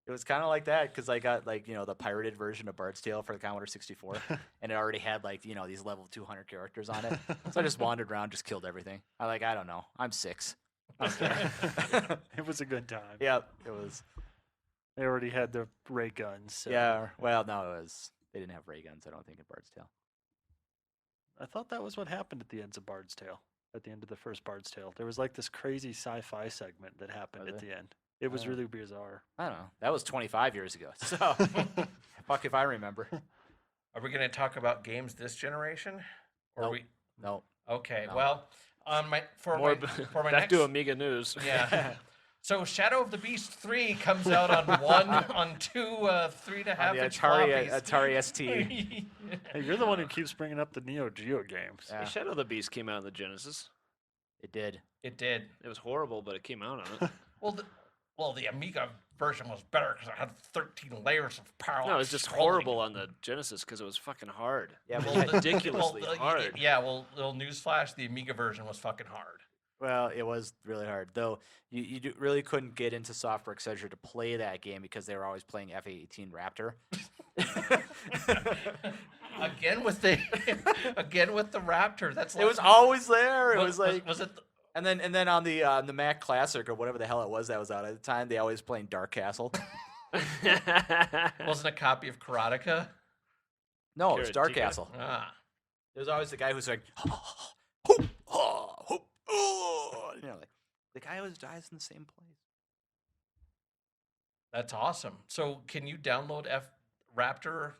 It was kind of like that because I got the pirated version of Bard's Tale for the Commodore 64, and it already had these level 200 characters on it. So I just wandered around, just killed everything. I don't know. I'm 6. I don't care. It was a good time. Yep, it was. They already had the ray guns. So Yeah. Well, no, it was. They didn't have ray guns. I don't think in Bard's Tale. I thought that was what happened at the ends of Bard's Tale. At the end of the first Bard's Tale, there was like this crazy sci-fi segment that happened Was at there? the end. It was Oh. really bizarre. I don't know. That was 25 years ago. So fuck if I remember. Are we going to talk about games this generation? Or Nope. we? No. Okay. No. Well, on my for More my back next to Amiga news. yeah. So Shadow of the Beast 3 comes out on two 3.5-inch floppies. Atari ST. Hey, you're the one who keeps bringing up the Neo Geo games. Yeah, Hey, Shadow of the Beast came out on the Genesis. it did. It did. It was horrible, but it came out on it. Well, the Amiga version was better because it had 13 layers of parallax. No, it was just scrolling. horrible on the Genesis because it was fucking hard. Yeah, Well, but Ridiculously hard. Yeah, well, little newsflash: the Amiga version was fucking hard. well, it was really hard. Though you really couldn't get into Software Etc. to play that game because they were always playing FA-18 Raptor. Again with the Raptor. That's It was always there. It was was like, it and then on the Mac Classic or whatever the hell it was that was out at the time, they always playing Dark Castle. wasn't a copy of Karateka? No, it's Dark Karateka. Castle. Ah, There's always the guy who's like, like the guy always dies in the same place. that's awesome. So can you download Raptor?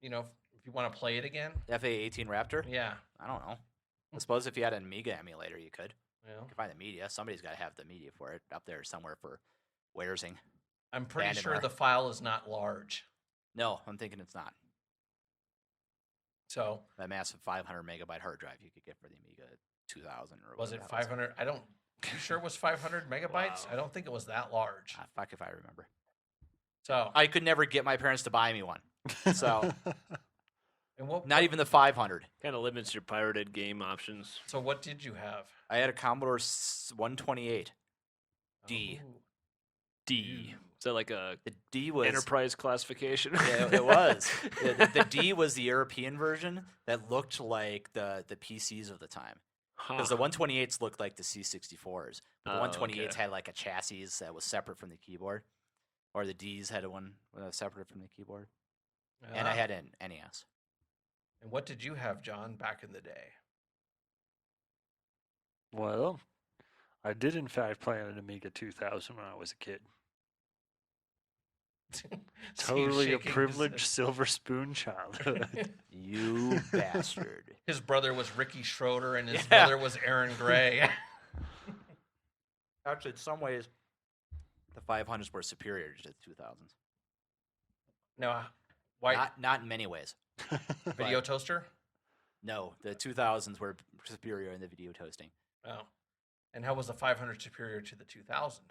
If you want to play it again? FA-18 Raptor? Yeah. I don't know. I suppose if you had an Amiga emulator, you could. Well, You can find the media. Somebody's got to have the media for it up there somewhere for warehousing. I'm pretty Bandit sure Mar. the file is not large. No, I'm thinking it's not. So That massive 500 megabyte hard drive you could get for the Amiga 2000 or was it whatever the hell 500? I don't. You sure it was 500 megabytes? Wow. I don't think it was that large. Ah, fuck if I remember. So I could never get my parents to buy me one. So and what? not even the 500. Kind of limits your pirated game options. So what did you have? I had a Commodore 128 D. Oh. D. Is that like a The D was enterprise classification? Yeah, it was. The D was the European version that looked like the PCs of the time. Because the 128s looked like the C64s. But the Oh, 128s okay. had like a chassis that was separate from the keyboard. Or the Ds had one separate from the keyboard. And I Ah. had an NES. And what did you have, John, back in the day? Well, I did in fact play on an Amiga 2000 when I was a kid. See you Totally a shaking his privileged head. silver spoon childhood. You bastard. His brother was Ricky Schroeder, and his Yeah. brother was Aaron Gray. Actually, in some ways, the 500s were superior to the 2000s. Now, why Not in many ways. video toaster? No, the 2000s were superior in the video toasting. Oh, and how was the 500 superior to the 2000?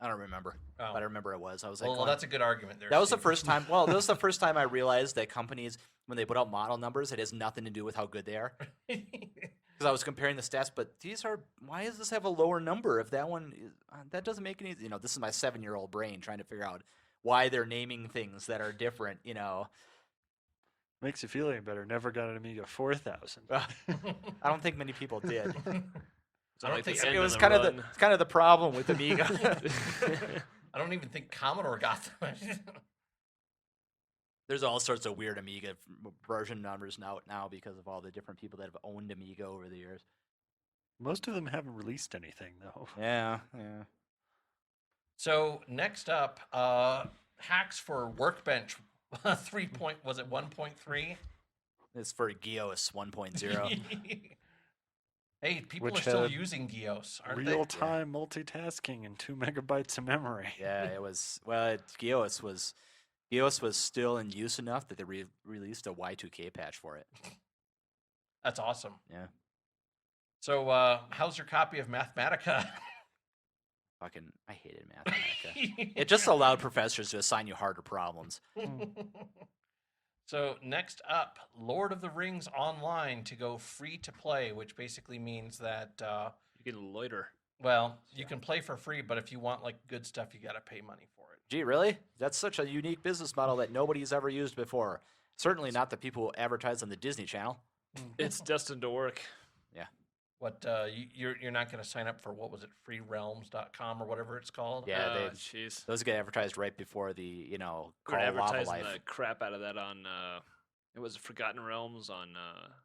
I don't remember, Oh, but I remember it was. I was like, well, going- that's a good argument there. that was the Steve. first time. Well, that was the first time I realized that companies, when they put out model numbers, it has nothing to do with how good they are. Because I was comparing the stats, but these are. Why does this have a lower number? If that one, that doesn't make any. This is my 7-year-old brain trying to figure out why they're naming things that are different. Makes you feel any better. Never got an Amiga 4000. I don't think many people did. So I don't like the think end It of was the kind of run. it's kind of the problem with Amiga. I don't even think Commodore got them. There's all sorts of weird Amiga version numbers now because of all the different people that have owned Amiga over the years. Most of them haven't released anything, though. Yeah. So next up, hacks for Workbench 1.3? It's for Geos 1.0. Hey, people Which are still had using Geos, aren't Real-time multitasking and 2 megabytes of memory. Yeah, it was. Well, Geos was still in use enough that they released a Y2K patch for it. they? That's awesome. Yeah. So, how's your copy of Mathematica? I hated Mathematica. It just allowed professors to assign you harder problems. So next up, Lord of the Rings Online to go free to play, which basically means that You can loiter. well, you can play for free, but if you want like good stuff, you got to pay money for it. Gee, really? That's such a unique business model that nobody's ever used before. Certainly not the people who advertise on the Disney Channel. It's destined to work. What you're not going to sign up for what was it, freerealms.com or whatever it's called? Yeah, Jeez. those get advertised right before the We're Call Lava advertising Life. the crap out of that on. It was Forgotten Realms on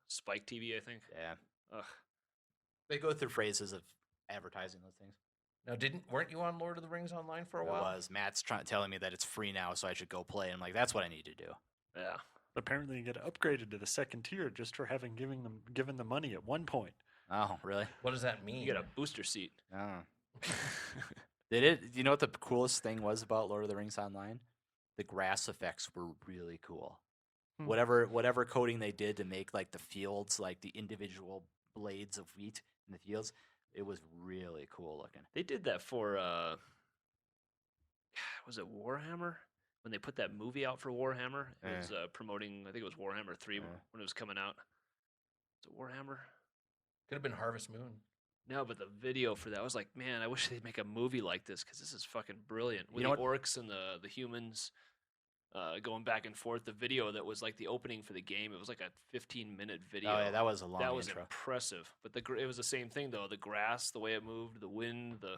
Spike TV, I think. Yeah, Ugh. they go through phases of advertising those things. Now, weren't you on Lord of the Rings Online for a It while? was. Matt's telling me that it's free now, so I should go play. I'm like, that's what I need to do. Yeah. Apparently, you get upgraded to the second tier just for having given the money at one point. Oh, really? What does that mean? You get a booster seat. Oh. Did it? You know what the coolest thing was about Lord of the Rings Online? The grass effects were really cool. Whatever coding they did to make like the fields, like the individual blades of wheat in the fields, it was really cool looking. They did that for was it Warhammer? When they put that movie out for Warhammer, it was promoting. I think it was Warhammer 3 when it was coming out. Was it Warhammer? Could have been Harvest Moon. No, but the video for that, I was like, man, I wish they'd make a movie like this because this is fucking brilliant. With You know the orcs and the humans going back and forth. The video that was like the opening for the game, it was like a 15-minute video. Oh yeah, that was a long That was intro. impressive. But it was the same thing though. The grass, the way it moved, the wind, the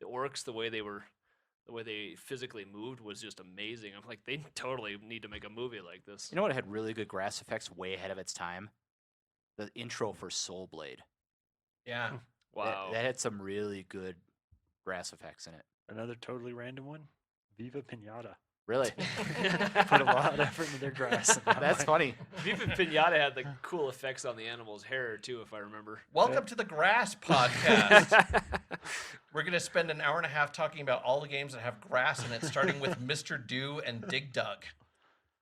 orcs, the way they physically moved was just amazing. I'm like, they totally need to make a movie like this. You know what had really good grass effects way ahead of its time? The intro for Soul Blade. Yeah. Wow. That had some really good grass effects in it. Another totally random one, Viva Pinata. Really? Put a lot of effort into their grass. That's funny. Viva Pinata had the cool effects on the animal's hair too, if I remember. Welcome to the Grass Podcast. We're going to spend an hour and a half talking about all the games that have grass in it, starting with Mr. Do and Dig Dug.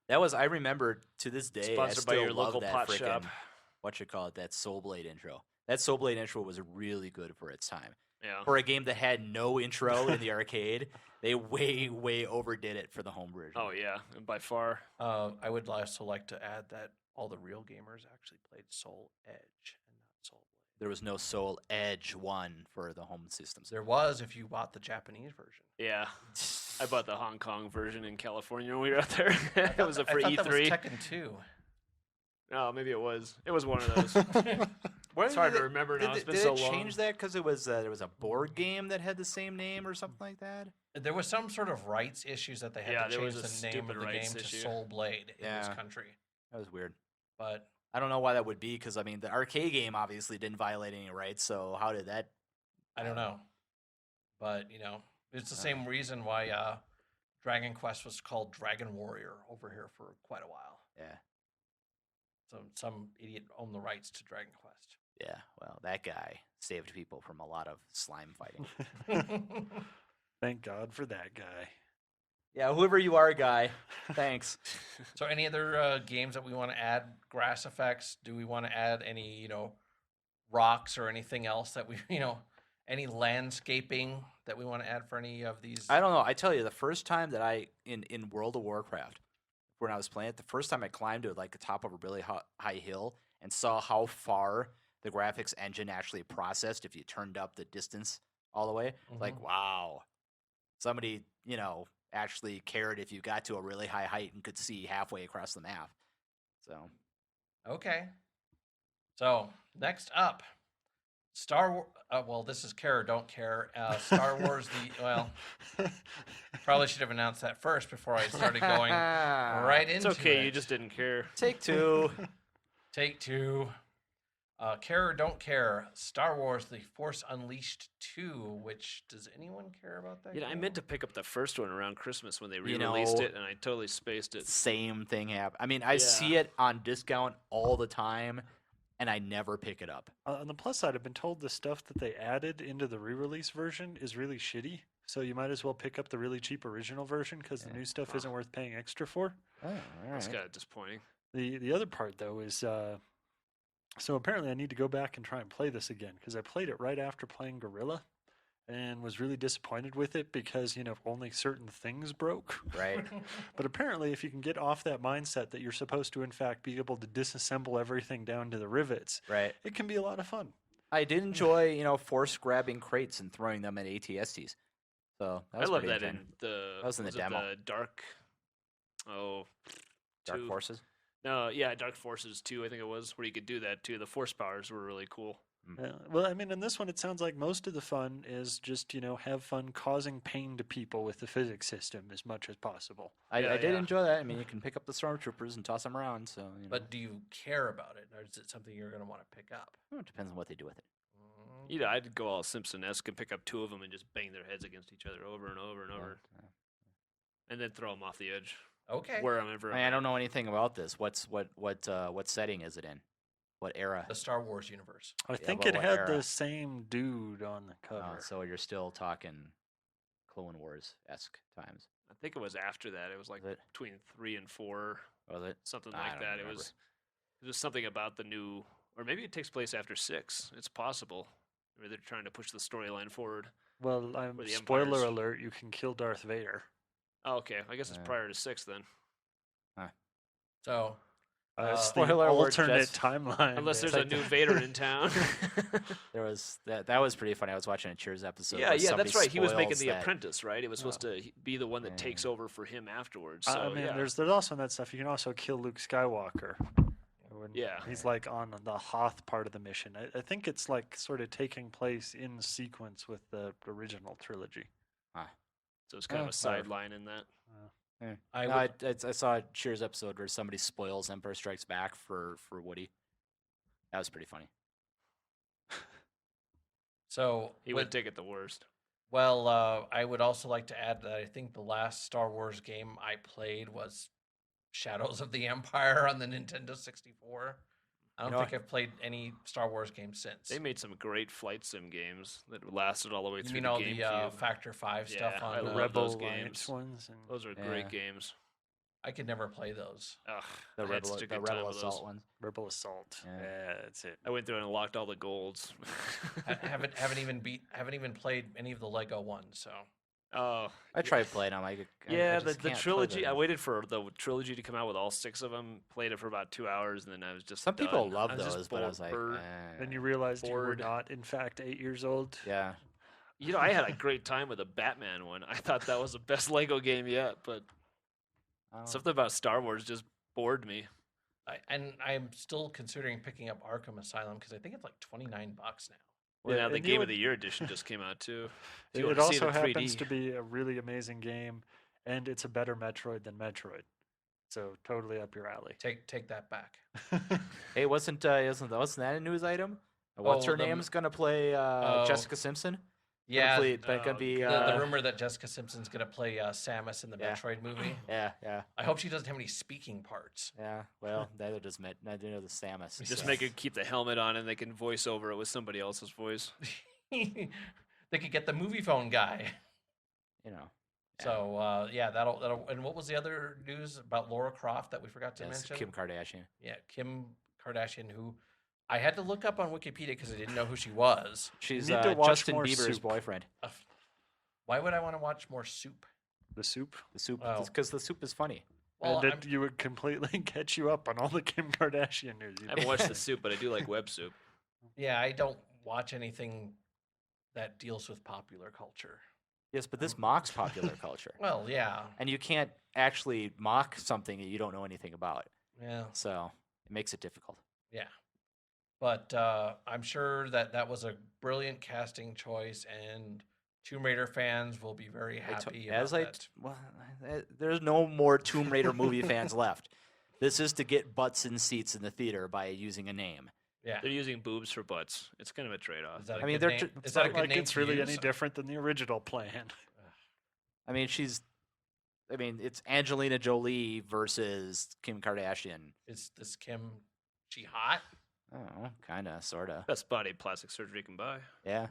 I remember to this day, I Sponsored by still your love local that pot frickin', shop. that Soul Blade intro. That Soul Blade intro was really good for its time. Yeah. For a game that had no intro in the arcade, they way overdid it for the home version. Oh yeah, and by far. I would also like to add that all the real gamers actually played Soul Edge and not Soul Blade. There was no Soul Edge 1 for the home systems. There was if you bought the Japanese version. Yeah. I bought the Hong Kong version in California when we were out there. It was for I thought E3. that was Tekken 2. Oh, maybe it was. It was one of those. It's hard to remember now. It's been so long. Did they change that because it was there was a board game that had the same name or something like that? There was some sort of rights issues that they had Yeah, to there change was a the name of stupid the game rights to issue. Soul Blade in this Yeah. country. That was weird. But I don't know why that would be because I mean the arcade game obviously didn't violate any rights. So how did that? I don't know. But, it's the same reason why Dragon Quest was called Dragon Warrior over here for quite a while. Yeah. So some idiot owned the rights to Dragon Quest. Yeah. Well, that guy saved people from a lot of slime fighting. Thank God for that guy. Yeah, whoever you are, guy. Thanks. So any other games that we want to add grass effects? Do we want to add any, rocks or anything else that we, any landscaping that we want to add for any of these? I don't know. I tell you, the first time that in World of Warcraft, when I was playing it, the first time I climbed to like the top of a really high hill and saw how far the graphics engine actually processed if you turned up the distance all the way, like wow, somebody actually cared if you got to a really high height and could see halfway across the map. So Okay. So next up, Star Wars. Well, this is care or don't care. Star Wars. Probably should have announced that first before I started going right into It's okay. it. You just didn't care. Take two. Take two. Care or don't care. Star Wars: The Force Unleashed 2. Which does anyone care about that? You know, I game? meant to pick up the first one around Christmas when they You re-released know, it, and I totally spaced it. Same thing happened. I mean, I see it on discount all the time, and I never pick it up. On the plus side, I've been told the stuff that they added into the re-release version is really shitty. So you might as well pick up the really cheap original version because the new stuff isn't worth paying extra for. Oh, all That's right. kind of disappointing. The other part though is so apparently I need to go back and try and play this again because I played it right after playing Gorilla and was really disappointed with it because only certain things broke. Right. But apparently if you can get off that mindset that you're supposed to in fact be able to disassemble everything down to the rivets, Right. it can be a lot of fun. I did enjoy, force grabbing crates and throwing them at ATSTs. So that was I love pretty that in entertaining. the. That was in the it demo. The Dark. Oh. Dark 2. Forces. No, yeah, Dark Forces 2, I think it was, where you could do that too. The force powers were really cool. Well, I mean, in this one, it sounds like most of the fun is just, have fun causing pain to people with the physics system as much as possible. I Yeah, did yeah. enjoy that. I mean, you can pick up the stormtroopers and toss them around. So, But do you care about it, or is it something you're going to want to pick up? well, it depends on what they do with it. You know, I'd go all Simpson-esque and pick up 2 of them and just bang their heads against each other over and over and over, and then throw them off the edge. Okay. Wherever. I don't know anything about this. What setting is it in? What era? The Star Wars universe. I think but it what had era? the same dude on the Oh, cover. so you're still talking Clone Wars-esque times. I think it was after that. It was like Was it? between 3 and 4, Was it? something I like don't that. remember. It was something about the new, or maybe it takes place after 6. It's possible. Maybe they're trying to push the storyline forward. Well, For the spoiler Empires. alert, you can kill Darth Vader. Oh, okay. I guess it's Yeah. prior to 6 then. So, It's the spoiler alert, alternate Jess. timeline. Unless that- there's a new Vader in town. There was that was pretty funny. I was watching a Cheers episode. Yeah, where yeah, somebody that's right. He was making spoils The that. Apprentice, right? It was supposed to be the one that takes over for him afterwards. So, I mean, yeah. there's also that stuff. You can also kill Luke Skywalker. When Yeah. He's like on the Hoth part of the mission. I think it's like sort of taking place in sequence with the original trilogy. So it's kind of a sideline in that. I saw a Cheers episode where somebody spoils Empire Strikes Back for Woody. That was pretty funny. so He would take it the worst. Well, I would also like to add that I think the last Star Wars game I played was Shadows of the Empire on the Nintendo 64. I don't You know, think I've played any Star Wars games since. They made some great flight sim games that lasted all the way You through mean the all GameCube. the Factor 5 stuff Yeah, I on love Rebel those Alliance games. ones. And Those are Yeah. great games. I could never play those. Ugh, The I had Rebel, such a the good time Rebel with Assault those. ones. Rebel Assault. Yeah. Yeah, that's it. I went through and unlocked all the golds. haven't even played any of the Lego ones. So Oh, I tried playing them. I yeah, just the can't play trilogy. I them. waited for the trilogy to come out with all 6 of them. Played it for about 2 hours, and then I was just Some people done. love I was just those, but I was like, bored. Then you realized you were Bored. not, in fact, 8 years old. yeah. You know, I had a great time with the Batman one. I thought that was the best Lego game yet, but Oh. something about Star Wars just bored me. I'm still considering picking up Arkham Asylum because I think it's like $29 now. Well, Yeah, now the and you Game would- of the Year edition just came out too. If It you want to see also it in 3D. happens to be a really amazing game, and it's a better Metroid than Metroid. So totally up your alley. Take that back. Hey, wasn't that a news item? What's Oh, her the- name's gonna play oh. Jessica Simpson? Yeah, Gonna be the rumor that Jessica Simpson's gonna play Samus in the Yeah. Metroid movie. yeah. I hope she doesn't have any speaking parts. Yeah, well, neither does neither does Samus. Just so. make it keep the helmet on, and they can voice over it with somebody else's voice. They could get the movie phone guy. you know. Yeah. So yeah, that'll. And what was the other news about Laura Croft that we forgot to Yes, mention? Kim Kardashian. Yeah, Kim Kardashian, who I had to look up on Wikipedia because I didn't know who she was. She's need to watch Justin more Bieber's Soup. boyfriend. Why would I want to watch more Soup? The soup. The soup, Oh. because the soup is funny. Well, And you would completely catch you up on all the Kim Kardashian news. I haven't watched the soup, but I do like web soup. yeah, I don't watch anything that deals with popular culture. Yes, but this mocks popular culture, Well, yeah, and you can't actually mock something that you don't know anything about. Yeah. So it makes it difficult. Yeah. But I'm sure that was a brilliant casting choice, and Tomb Raider fans will be very happy about that. There's no more Tomb Raider movie fans left. This is to get butts in seats in the theater by using a name. Yeah. They're using boobs for butts. It's kind of a trade-off. Is that a I mean, good they're name? tr- Is It's that a not good like name it's to really use? any different than the original plan. I mean, it's Angelina Jolie versus Kim Kardashian. Is this Kim? She hot? Oh, kind of, sort of. Best body plastic surgery can buy. Yeah.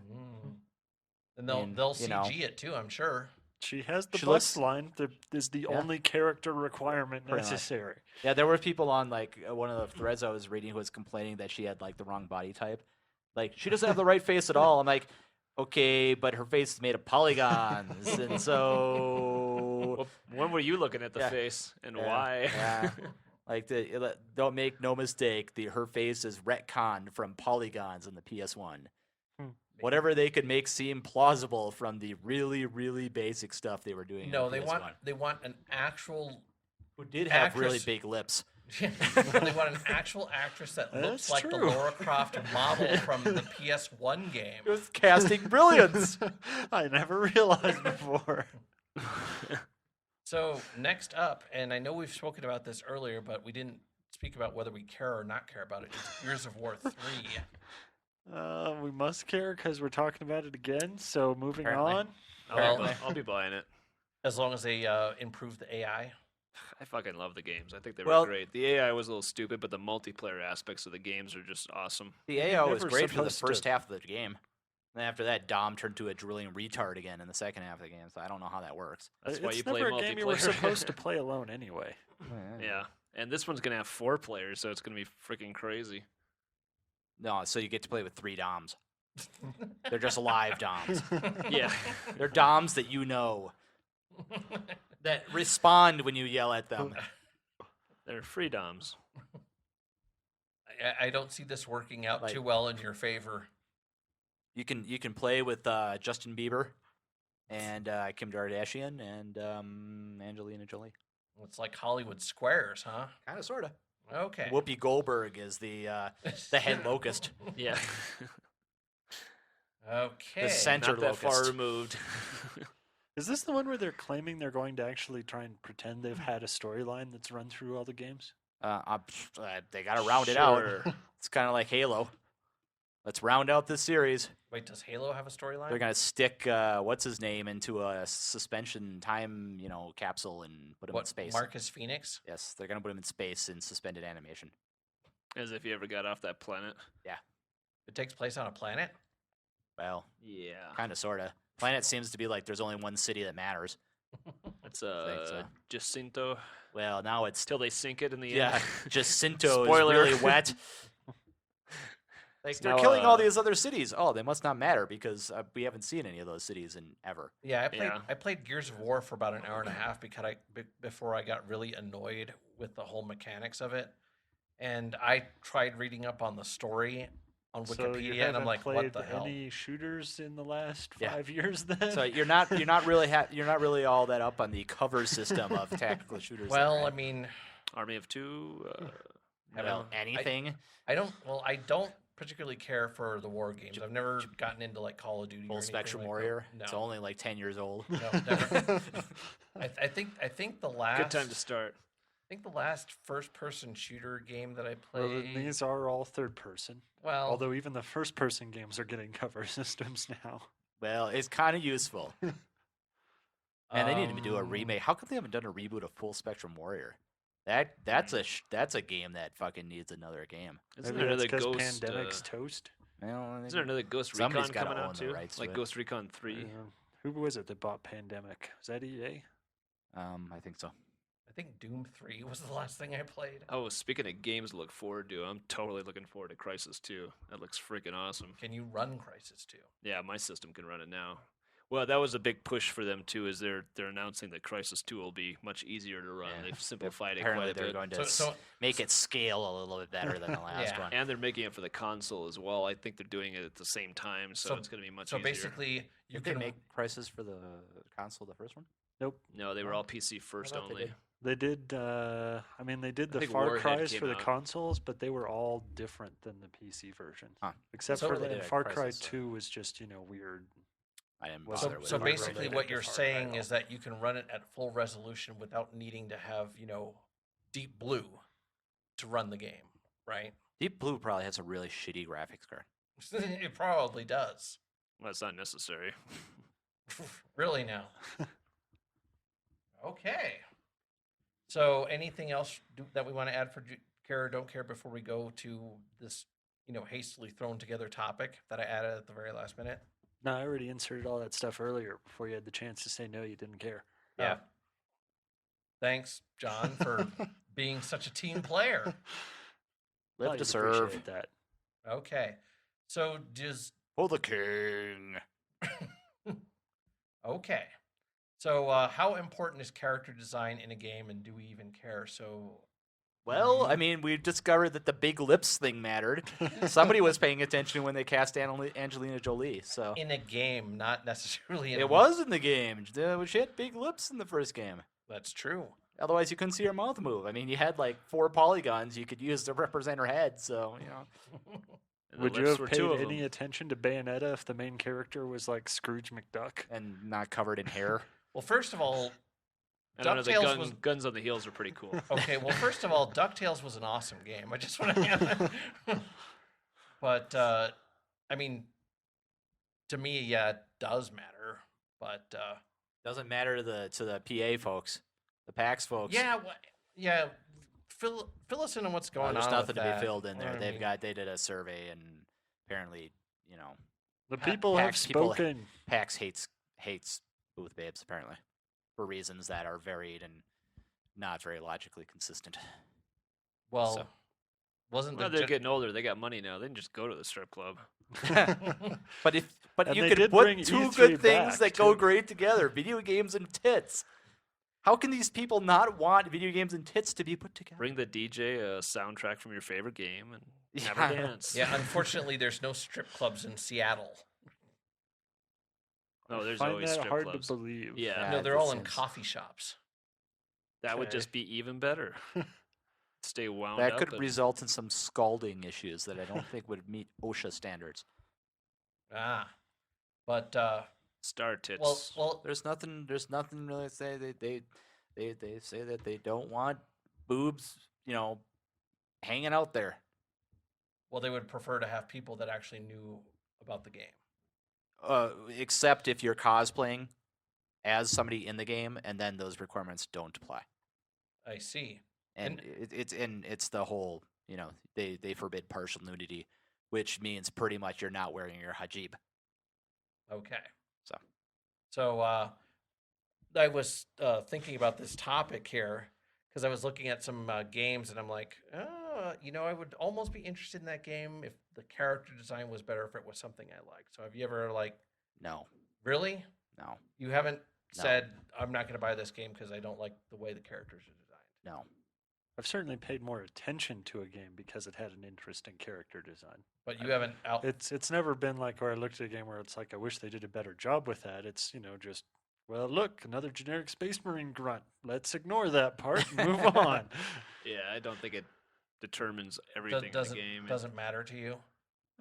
And mean, they'll you CG know. it too, I'm sure. She has the She bust looks- line. That is the Yeah. only character requirement Pretty much. necessary. Yeah, there were people on like one of the threads I was reading who was complaining that she had like the wrong body type. Like, she doesn't have the right face at all. I'm like, okay, but her face is made of polygons, and so Well, when were you looking at the Yeah. face and Yeah, why? yeah. Like, don't make no mistake, her face is retconned from polygons in the PS1. Whatever they could make seem plausible from the really, really basic stuff they were doing. No, in they the want PS1. an actual Who did have really actress. big lips. they want an actual actress that looks That's like the true. Lara Croft model from the PS1 game. It was casting brilliance. I never realized before. So next up, and I know we've spoken about this earlier, but we didn't speak about whether we care or not care about it. It's Gears of War 3. We must care because we're talking about it again. So moving Apparently. on. I'll be buying it. As long as they improve the AI. I fucking love the games. I think they Well- were great. The AI was a little stupid, but the multiplayer aspects of the games are just awesome. The AI was never great for the supposed to- first half of the game. And after that, Dom turned to a drooling retard again in the second half of the game. So I don't know how that works. That's why it's you play never a game you were multiplayer. supposed to play alone anyway. Yeah. And this one's going to have 4 players, so it's going to be freaking crazy. No, so you get to play with 3 Doms. They're just live Doms. Yeah. They're Doms that you know. That respond when you yell at them. They're freedoms. I don't see this working out Like- too well in your favor. You can play with Justin Bieber and Kim Kardashian and Angelina Jolie. It's like Hollywood Squares, huh? Kind of, sort of. Okay. Whoopi Goldberg is the head locust. Yeah. Okay. The center Not that far locust. removed. Is this the one where they're claiming they're going to actually try and pretend they've had a storyline that's run through all the games? They got to round it out. Sure. It's kind of like Halo. Let's round out this series. Wait, does Halo have a storyline? They're gonna stick what's his name into a suspension time, capsule and put him in space. Marcus Phoenix? Yes, they're gonna put him in space in suspended animation. As if you ever got off that planet. It takes place on a planet? Well, Yeah. kind of, sort of. Planet seems to be like there's only one city that matters. It's so. Jacinto. Well, now it's Till they sink it in the yeah, end. Jacinto is Spoiler. really wet. Like, they're now, killing all these other cities. Oh, they must not matter because we haven't seen any of those cities in ever. Yeah, Yeah. I played Gears of War for about an hour and a half before I got really annoyed with the whole mechanics of it. And I tried reading up on the story on So you Wikipedia, and I'm haven't like, what played the hell? any shooters in the last Yeah. 5 years then? So you're not really all that up on the cover system of tactical shooters. then, Well, right? I mean, Army of Two. well, anything. I don't particularly care for the war games. I've never gotten into like Call of Duty. or Full anything Spectrum like Warrior. That. It's No, only like 10 years old. no, never. I think the last Good time to start. I think the last first-person shooter game that I Well, played. then these are all third person. Well, Although even the first person games are getting cover systems now. Well, it's kind of useful. And they need to do a um, remake. How come they haven't done a reboot of Full Spectrum Warrior? That's a game that fucking needs another game. Isn't Maybe there that's another 'cause Ghost? Pandemic's toast. Well, Isn't there another Ghost Somebody's Recon gotta coming own out the too? rights to Like it. Ghost Recon 3. Who was it that bought Pandemic? Was that E EA? I think so. I think Doom 3 was the last thing I played. Oh, speaking of games to look forward to, I'm totally looking forward to Crisis 2. That looks freaking awesome. Can you run Crisis 2? Yeah, my system can run it now. Well, that was a big push for them too. Is they're announcing that Crisis 2 will be much easier to run. Yeah. They've simplified it Apparently, quite a they're bit. going to So make it scale a little bit better than the last Yeah. one. And they're making it for the console as well. I think they're doing it at the same time, so, So- it's going to be much so easier. basically, you Did they can make Crisis for the console, the first one? Nope. No, they were all PC first thought they only. did. They did. They did I the think Far Warhead Cries came for the out. consoles, but they were all different than the PC version. Huh. Except So for they did a Far Cry Crisis, 2 was just weird. I didn't Was bother it- with So it. basically, related what to you're Far Cry saying at is that you can run it at full resolution without needing to have Deep Blue to run the game, right? Deep Blue probably has a really shitty graphics card. It probably does. Well, that's not necessary. Really now. Okay. So anything else that we want to add for care or don't care before we go to this, hastily thrown together topic that I added at the very last minute? No, I already inserted all that stuff earlier before you had the chance to say no, you didn't care. Yeah. Thanks, John, for being such a team player. Live Oh, to you'd serve. appreciate that. Okay. So does For the king. okay. So how important is character design in a game, and do we even care? So Well, I mean, we discovered that the big lips thing mattered. Somebody was paying attention when they cast Angelina Jolie. So in a game, not necessarily in it was in the game. She had big lips in the first game. That's true. Otherwise, you couldn't see her mouth move. I mean, you had like 4 polygons you could use to represent her head. So And the Would you lips have were paid two of any them. attention to Bayonetta if the main character was like Scrooge McDuck? and not covered in hair. Well, first of all, I don't know, the DuckTales was guns on the heels are pretty cool. okay. Well, first of all, DuckTales was an awesome game. I just want to, but I mean, to me, yeah, it does matter. But Doesn't matter to the PA folks, the PAX folks. yeah, yeah. Fill us in on what's going There's on. nothing with to that. be filled in there. I mean, They did a survey, and apparently, The people have PAX people- spoken. PAX hates booth babes apparently, for reasons that are varied and not very logically consistent. Well, So- wasn't Well, the they're getting older. They got money now. They can just go to the strip club. But And you they could did put bring two E3 good things back, that go too. great together: video games and tits. How can these people not want video games and tits to be put together? Bring the DJ a soundtrack from your favorite game and have Yeah. her dance. Yeah, unfortunately, there's no strip clubs in Seattle. No, there's Find always that strip hard clubs. to believe. Yeah, Yeah, No, they're it all in seems- coffee shops. that would Okay. just be even better. Stay wound That up. could and- result in some scalding issues that I don't think would meet OSHA standards. Ah, but Star tits. well, There's nothing really to say. They say that they don't want boobs, hanging out there. they would prefer to have people that actually knew about the game. Except if you're cosplaying as somebody in the game, and then those requirements don't apply. I see. And it's the whole, they forbid partial nudity, which means pretty much you're not wearing your hijab. Okay. So. So I was thinking about this topic here because I was looking at some games and I'm like, I would almost be interested in that game if the character design was better, if it was something I liked. So have you ever No, really? no, You haven't No. said I'm not going to buy this game because I don't like the way the characters are designed. no. I've certainly paid more attention to a game because it had an interesting character design. But you haven't out. It's never been like where I looked at a game where it's like I wish they did a better job with that. It's just well, look, another generic Space Marine grunt. Let's ignore that part and move on. Yeah, I don't think it determines everything in doesn't the game. doesn't matter to you.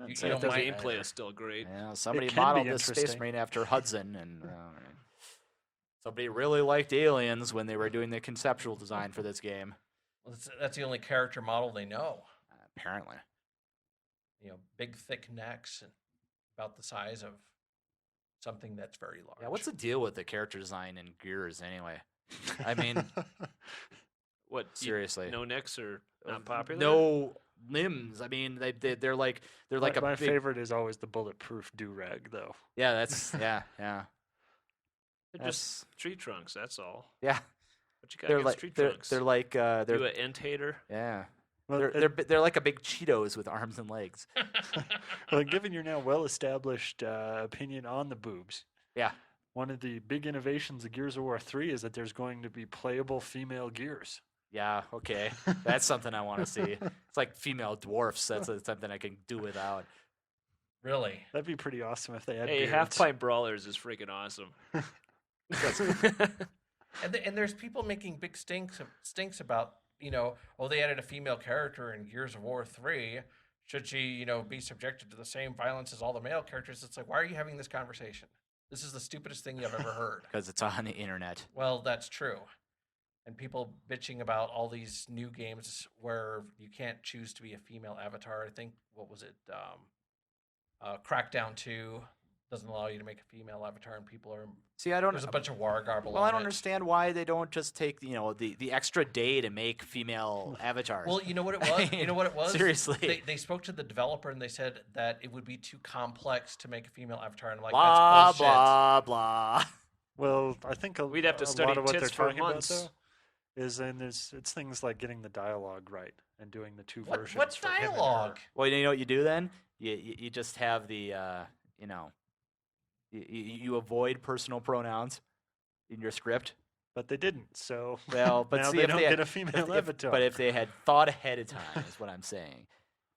I'd You say don't it the doesn't mind- gameplay matter. is still great. Yeah, somebody can be modeled this Space interesting. Marine after Hudson, and somebody really liked aliens when they were doing the conceptual design for this game. Well, that's the only character model they know. Apparently, Big, thick necks and about the size of something that's very large. yeah. What's the deal with the character design in Gears anyway? I mean, What? seriously, No necks are not popular? no limbs. I mean, they're like a my big, favorite is always the bulletproof do-rag, though. Yeah, that's yeah. They're That's- just tree trunks, that's all. Yeah, What you got they're against like tree they're trunks? they're like You they're an ent hater? yeah. Well, They're like a big Cheetos with arms and legs. well, given your now well-established opinion on the boobs, Yeah. one of the big innovations of Gears of War 3 is that there's going to be playable female gears. Yeah, okay. That's something I want to see. It's like female dwarfs. That's something I can do without. Really? That'd be pretty awesome if they had Hey, beards. Half Pint Brawlers is freaking awesome. And there's people making big stinks about, they added a female character in Gears of War 3. Should she, be subjected to the same violence as all the male characters? It's like, why are you having this conversation? This is the stupidest thing you've ever heard. Because it's on the internet. Well, that's true. And people bitching about all these new games where you can't choose to be a female avatar. I think, what was it? Crackdown 2 doesn't allow you to make a female avatar, and people are... See, I don't... There's a bunch of war garble Well, I on don't it. understand why they don't just take, the extra day to make female avatars. Well, you know what it was? Seriously. They spoke to the developer, and they said that it would be too complex to make a female avatar. And I'm like, blah, that's bullshit. blah, blah. Well, I think We'd have to a study lot of what tits they're for talking months. about, though, is it's things like getting the dialogue right and doing the two versions. What's for him and her. dialogue? Well, you know what you do then? You just have the, you avoid personal pronouns in your script. But they didn't, so Well, but now see, they if don't they had, get a female avatar. But if they had thought ahead of time, is what I'm saying.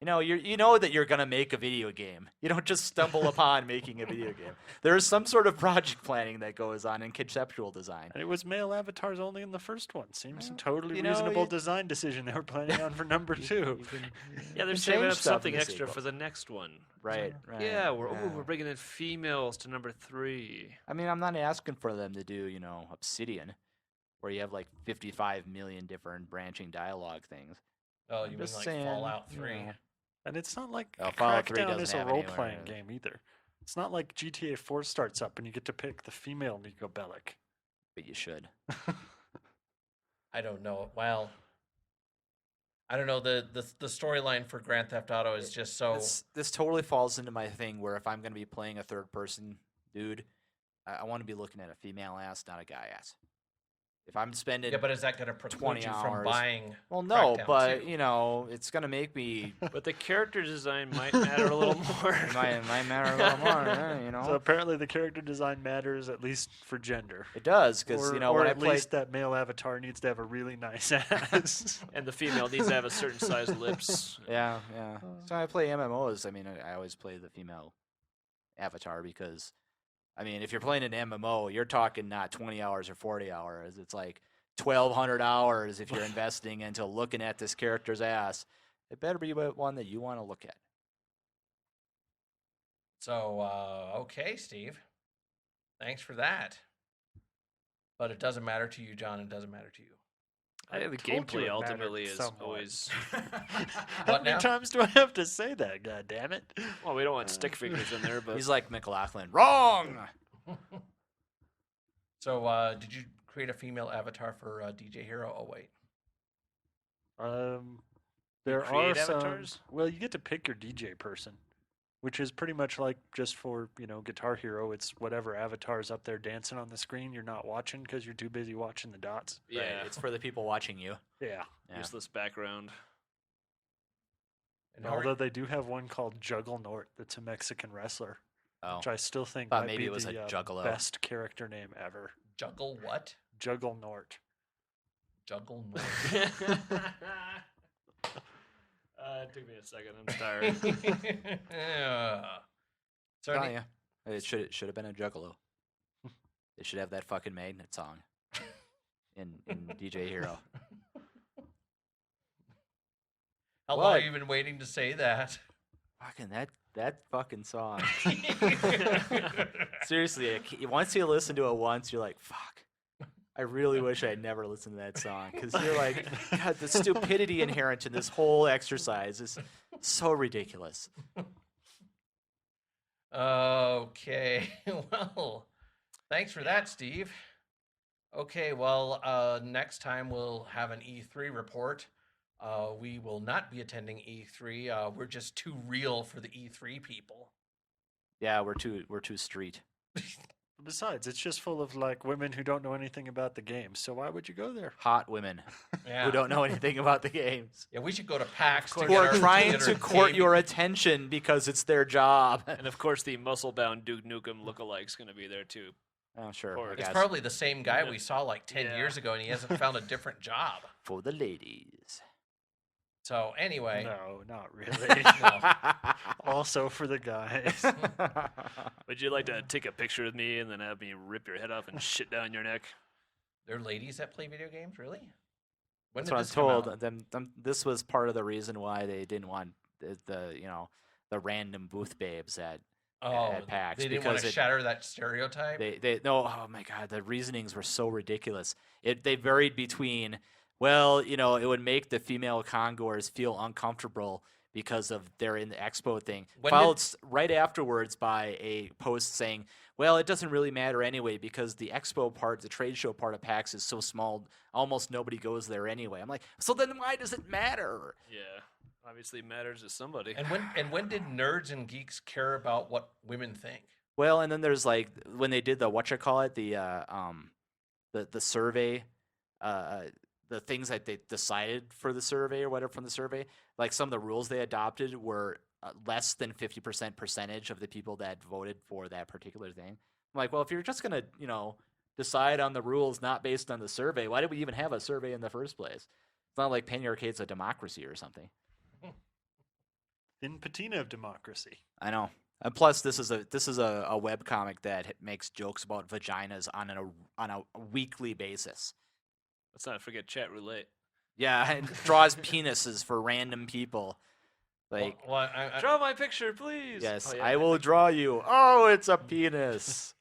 You know that you're gonna make a video game. You don't just stumble upon making a video game. There is some sort of project planning that goes on in conceptual design. And it was male avatars only in the first one. Seems a Well, totally you know, reasonable you- design decision they were planning on for number 2. Yeah, they're can saving change up stuff in something the extra sequel. for the next one. Right. Yeah, we're bringing in females to number 3. I mean, I'm not asking for them to do, Obsidian, where you have like 55 million different branching dialogue things. Oh, I'm you mean just like saying, Fallout you 3? know. And it's not like Fallout 3 Crackdown doesn't is a have any role-playing more- game either. It's not like GTA 4 starts up and you get to pick the female Nico Bellic. But you should. I don't know. Well, I don't know. The storyline for Grand Theft Auto is just so... This totally falls into my thing where if I'm going to be playing a third person dude, I want to be looking at a female ass, not a guy ass. If I'm spending Yeah, but is that going to preclude 20 you from hours. buying... well, no, Crackdown but 2? it's going to make me But the character design might matter a little more. it might matter a little more, yeah, So apparently the character design matters at least for gender. It does because Or, when I at play least that male avatar needs to have a really nice ass. And the female needs to have a certain size lips. yeah. So I play MMOs. I mean, I always play the female avatar because I mean, if you're playing an MMO, you're talking not 20 hours or 40 hours. It's like 1,200 hours if you're investing into looking at this character's ass. It better be one that you want to look at. So, okay, Steve. Thanks for that. But it doesn't matter to you, John. It doesn't matter to you. I think the told you gameplay it mattered ultimately is somewhat. always. How What many now? times do I have to say that? God damn it! Well, we don't want stick figures in there, but He's like McLaughlin. Wrong! So, did you create a female avatar for DJ Hero? Oh, wait. There create are some. avatars? Well, you get to pick your DJ person, which is pretty much like just for Guitar Hero. It's whatever avatar's up there dancing on the screen. You're not watching because you're too busy watching the dots. yeah, Right, it's for the people watching you. Yeah. Yeah. useless background. And how are- Although they do have one called Juggle Nort that's a Mexican wrestler, Oh. which I still think Thought might maybe be it was the a juggalo. best character name ever. Juggle what? Juggle Nort. Juggle It took me a second. I'm tired. Yeah. So, Telling ya. It should have been a juggalo. They should have that fucking Magnet song in DJ Hero. how long What? have you been waiting to say that? Fucking that fucking song. Seriously, once you listen to it once, you're like, fuck. I really wish I had never listened to that song because you're like, God, the stupidity inherent in this whole exercise is so ridiculous. Okay. Well, thanks for that, Steve. Okay, well, next time we'll have an E3 report. We will not be attending E3. We're just too real for the E3 people. Yeah, we're too street. Besides, it's just full of like women who don't know anything about the game. So why would you go there? Hot women Yeah. who don't know anything about the games. Yeah, we should go to PAX to Who get are our trying get to our court game- your attention because it's their job. And of course, the muscle-bound Duke Nukem lookalike's going to be there too. Oh, sure. Or I it's It's guess. probably the same guy Yeah. we saw like 10 Yeah. years ago, and he hasn't found a different job. For the ladies. So anyway, No, not really. Also for the guys. Would you like to take a picture with me and then have me rip your head off and shit down your neck? There are ladies that play video games, really? When That's did what I was this come told. out? This was part of the reason why they didn't want the random booth babes at PAX, they didn't want because to shatter that stereotype. they no, oh my god, the reasonings were so ridiculous. They varied between, well, it would make the female congoers feel uncomfortable because of they're in the expo thing, followed right afterwards by a post saying, well, it doesn't really matter anyway because the expo part, the trade show part of PAX is so small, almost nobody goes there anyway. I'm like, so then why does it matter? Yeah, obviously it matters to somebody. And when did nerds and geeks care about what women think? Well, and then there's like when they did the the survey, the things that they decided for the survey or whatever from the survey, like some of the rules they adopted were less than 50% percentage of the people that voted for that particular thing. I'm like, well, if you're just gonna decide on the rules not based on the survey, why did we even have a survey in the first place? It's not like Penny Arcade's a democracy or something. Thin patina of democracy. I know. And plus, this is a webcomic that makes jokes about vaginas on a weekly basis. Let's not forget chat roulette. Yeah, and draws penises for random people. Like, draw my picture, please. Yes, Oh, yeah. I will draw you. Oh, it's a penis.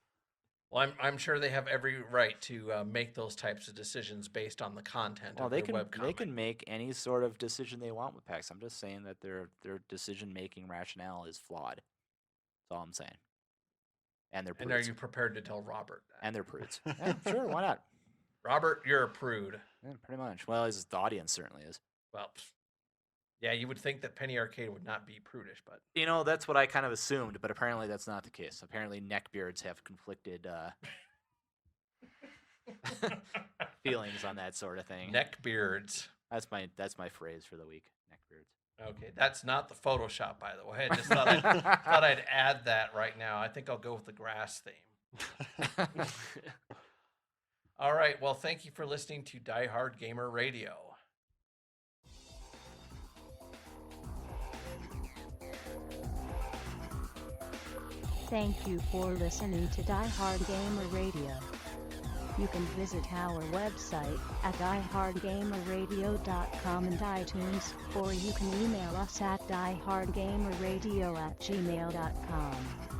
Well, I'm sure they have every right to make those types of decisions based on the content Well, of they their can webcomic. make any sort of decision they want with PAX. I'm just saying that their decision making rationale is flawed. That's all I'm saying. And they're prudes. And are you prepared to tell Robert that? And they're prudes. Yeah, sure, why not? Robert, you're a prude. Yeah, pretty much. Well, the audience certainly is. Well, yeah, you would think that Penny Arcade would not be prudish, but That's what I kind of assumed, but apparently that's not the case. Apparently neckbeards have conflicted feelings on that sort of thing. neckbeards. That's my phrase for the week. Neckbeards. Okay, that's not the Photoshop, by the way. I just thought I'd add that right now. I think I'll go with the grass theme. All right. Well, thank you for listening to Diehard Gamer Radio. Thank you for listening to Diehard Gamer Radio. You can visit our website at diehardgamerradio.com and iTunes, or you can email us at diehardgamerradio@gmail.com.